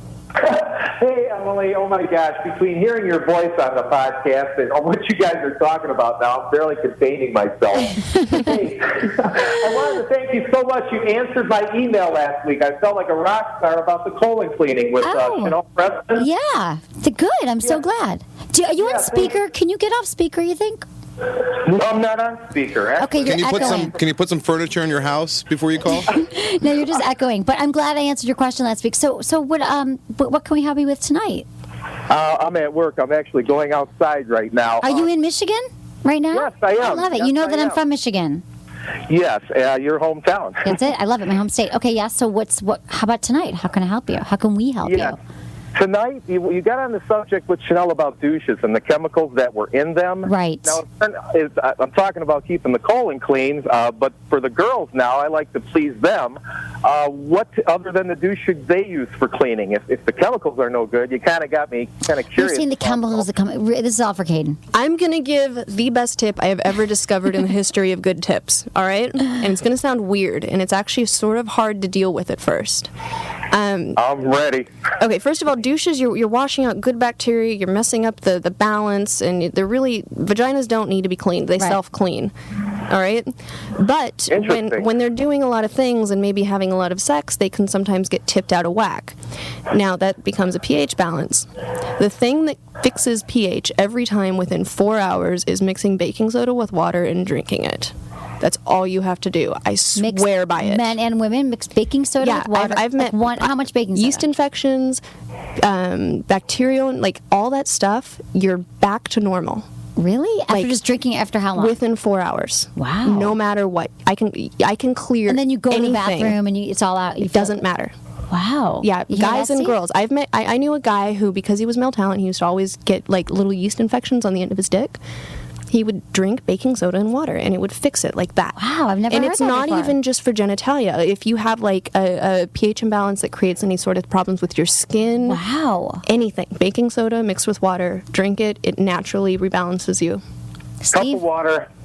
Hey, Emily. Oh, my gosh. Between hearing your voice on the podcast and what you guys are talking about now, I'm barely containing myself. Hey, I wanted to thank you so much. You answered my email last week. I felt like a rock star about the colon cleaning with Chanel Preston. Yeah. Good. I'm so glad. Are you on speaker? Can you get off speaker, you think? No, I'm not on speaker. Okay, you're echoing. Can you put some furniture in your house before you call? No, you're just echoing. But I'm glad I answered your question last week. So what can we help you with tonight? I'm at work. I'm actually going outside right now. Are you in Michigan right now? Yes, I am. I love it. Yes, you know that I'm am. from Michigan. Yes, your hometown. That's it. I love it. My home state. Okay, yeah. So how about tonight? How can I help you? How can we help you? Tonight, you got on the subject with Chanel about douches and the chemicals that were in them. Right. Now, I'm talking about keeping the colon clean, but for the girls now, I like to please them. What, other than the douche, should they use for cleaning? If the chemicals are no good, you kind of got me kind of curious. You've seen the chemicals that come. This is all for Kayden. I'm going to give the best tip I have ever discovered in the history of good tips, all right? And it's going to sound weird, and it's actually sort of hard to deal with at first. I'm ready. Okay, first of all, douches, you're washing out good bacteria, you're messing up the balance, and vaginas don't need to be cleaned. They self-clean, all right? But when they're doing a lot of things and maybe having a lot of sex, they can sometimes get tipped out of whack. Now, that becomes a pH balance. The thing that fixes pH every time within 4 hours is mixing baking soda with water and drinking it. That's all you have to do. I swear by it. Men and women mix baking soda with water. I've met how much baking soda? Yeast infections, bacterial, like all that stuff. You're back to normal. Really? After just drinking it after how long? Within 4 hours. Wow. No matter what, I can clear. And then you go anything. to the bathroom and it's all out. It doesn't matter. Wow. Yeah, guys and girls. I knew a guy who, because he was male talent, he used to always get like little yeast infections on the end of his dick. He would drink baking soda and water, and it would fix it like that. Wow, I've never heard that. And it's not even just for genitalia. If you have like a pH imbalance that creates any sort of problems with your skin, anything, baking soda mixed with water, drink it. It naturally rebalances you. Steve?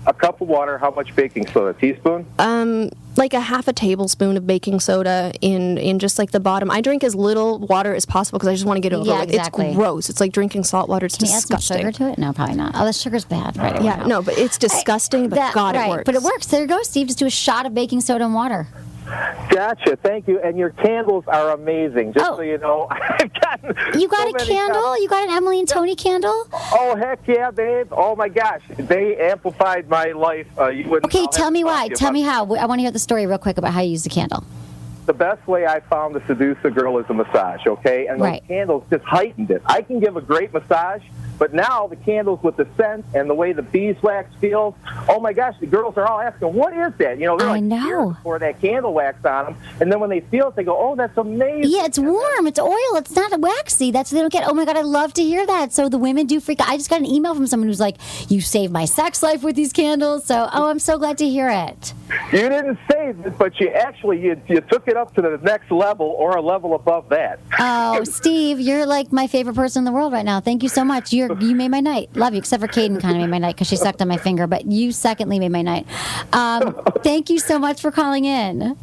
A cup of water. How much baking soda? Teaspoon? Like a half a tablespoon of baking soda in just like the bottom. I drink as little water as possible because I just want to get it over with. Exactly. It's gross. It's like drinking salt water. It's disgusting. Can you add some sugar to it? No, probably not. Oh, the sugar's bad. Right. Yeah, no, but it's disgusting, but God, it works. But it works. There you go, Steve. Just do a shot of baking soda and water. Gotcha. Thank you. And your candles are amazing. Just so you know, I've gotten You got a candle? You got an Emily and Tony candle? Oh, heck yeah, babe. Oh, my gosh. They amplified my life. Okay, tell me why. Tell me how. I want to hear the story real quick about how you use the candle. The best way I found to seduce a girl is a massage, okay? And those candles just heightened it. I can give a great massage, but now the candles with the scent and the way the beeswax feels, oh my gosh, the girls are all asking, what is that? You know, they're like years before that candle wax on them, and then when they feel it, they go, oh, that's amazing. Yeah, it's warm, it's oil, it's not waxy. That's what they don't get. Oh my God, I love to hear that. So the women do freak out. I just got an email from someone who's like, you saved my sex life with these candles. So, I'm so glad to hear it. You didn't save it, but you took it up to the next level or a level above that. Oh, Steve, you're like my favorite person in the world right now. Thank you so much. You made my night. Love you, except for Kayden kind of made my night because she sucked on my finger, but you secondly made my night. Thank you so much for calling in.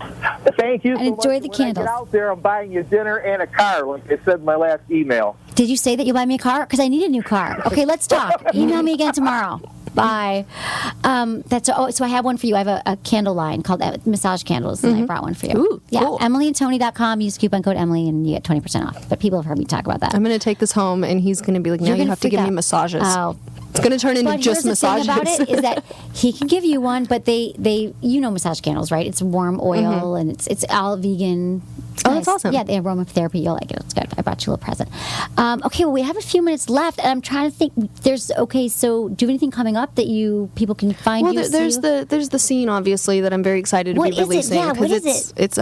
Thank you. And enjoy the candles. When I get out there, I'm buying you dinner and a car, like I said in my last email. Did you say that you buy me a car? Because I need a new car. Okay, let's talk. Email me again tomorrow. Bye. So I have one for you. I have a candle line called Massage Candles, and I brought one for you. Ooh, cool. EmilyandTony.com. Use coupon code Emily, and you get 20% off. But people have heard me talk about that. I'm going to take this home, and he's going to be like, now you have to give me massages. Oh. It's going to turn into just massages. But here's the thing about it is that he can give you one, but they massage candles, right? It's warm oil, and it's all vegan. Oh, that's awesome. Yeah, the aromatherapy, you'll like it. It's good. I brought you a little present. Okay, well, we have a few minutes left, and I'm trying to think. So do you have anything coming up that people can find you? Well, there's the scene, obviously, that I'm very excited to be releasing. What is it? It's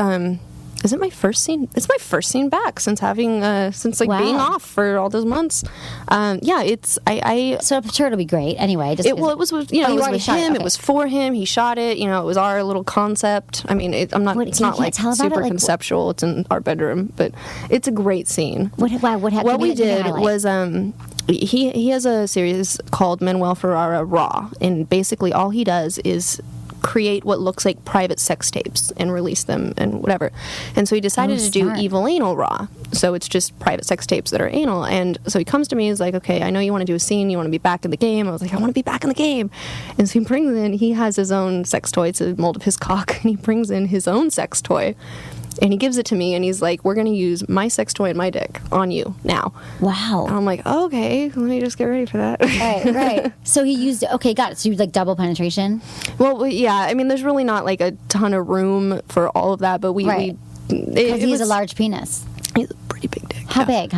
Is it my first scene? It's my first scene back since having being off for all those months. Yeah, it's I. So I'm sure it'll be great. Anyway, just it was with, it was with him. Okay. It was for him. He shot it. It was our little concept. I mean, it's not like super conceptual. It's in our bedroom, but it's a great scene. What we did was he has a series called Manuel Ferrara Raw, and basically all he does is create what looks like private sex tapes and release them and whatever. And so he decided to do Evil Anal Raw. So it's just private sex tapes that are anal. And so he comes to me, he's like, okay, I know you want to do a scene, you want to be back in the game. I was like, I want to be back in the game. And so he has his own sex toy. It's a mold of his cock, and he brings in his own sex toy. And he gives it to me, and he's like, we're going to use my sex toy and my dick on you now. Wow. And I'm like, oh, okay, let me just get ready for that. Right. So he used, okay, got it. So you double penetration? Well, yeah, I mean, there's really not a ton of room for all of that, but because he has a large penis. He's a pretty big dick. How big?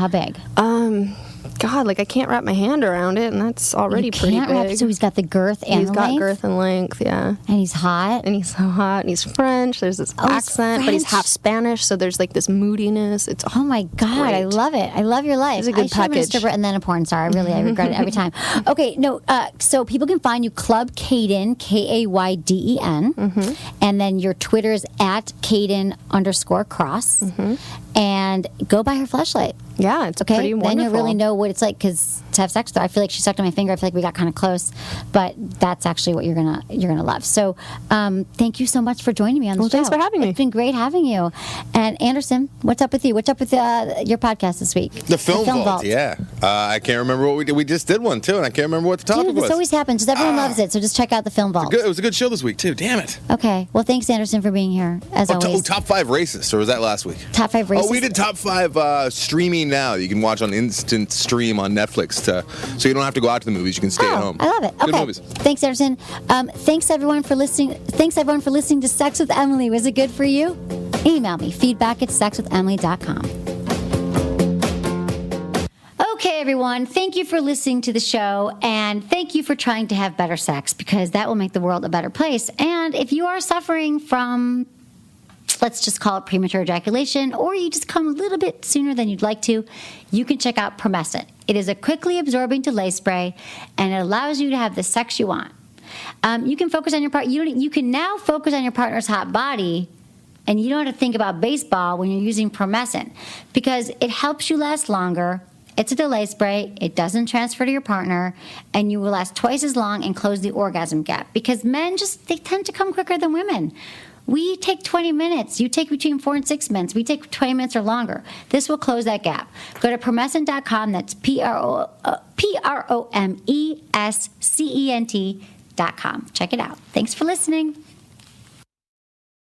God, I can't wrap my hand around it, and that's already pretty big. So he's got the girth and he's the got length? Girth and length, yeah. And he's hot? And he's so hot, and he's French. There's this accent, but he's half Spanish, so there's this moodiness. It's oh my God, great. I love it. I love your life. It's a good package. I should have been a stripper and then a porn star. I regret it every time. Okay, no, so people can find you Club Kayden, Kayden, and then your Twitter is at Kayden_Kross, and go buy her fleshlight. Yeah, it's pretty wonderful. Then you'll really know what it's like, because to have sex with her, I feel like she sucked on my finger. I feel like we got kind of close, but that's actually what you're gonna love. So, thank you so much for joining me on the show. Thanks for having me. It's been great having you. And Anderson, what's up with you? What's up with your podcast this week? The Film Vault. Yeah, I can't remember what we did. We just did one too, and I can't remember what the topic was. This always happens. Just everyone loves it, so just check out the Film Vault. It was a good show this week too. Damn it. Okay. Well, thanks, Anderson, for being here as always. Top 5 racist, or was that last week? Top 5 racist. Oh, we did top 5 streaming now. You can watch on instant stream on Netflix, so you don't have to go out to the movies. You can stay at home. I love it. Good okay. movies. Thanks, Anderson. Thanks everyone for listening. Thanks everyone for listening to Sex with Emily. Was it good for you? Email me feedback@sexwithemily.com. Okay, everyone. Thank you for listening to the show, and thank you for trying to have better sex, because that will make the world a better place. And if you are suffering from, let's just call it premature ejaculation, or you just come a little bit sooner than you'd like to, you can check out Promescent. It is a quickly absorbing delay spray, and it allows you to have the sex you want. You can focus on your part. You can now focus on your partner's hot body, and you don't have to think about baseball when you're using Promescent, because it helps you last longer. It's a delay spray. It doesn't transfer to your partner, and you will last twice as long and close the orgasm gap, because men they tend to come quicker than women. We take 20 minutes. You take between 4 and 6 minutes. We take 20 minutes or longer. This will close that gap. Go to Promescent.com. That's PROMESCENT.com. Check it out. Thanks for listening.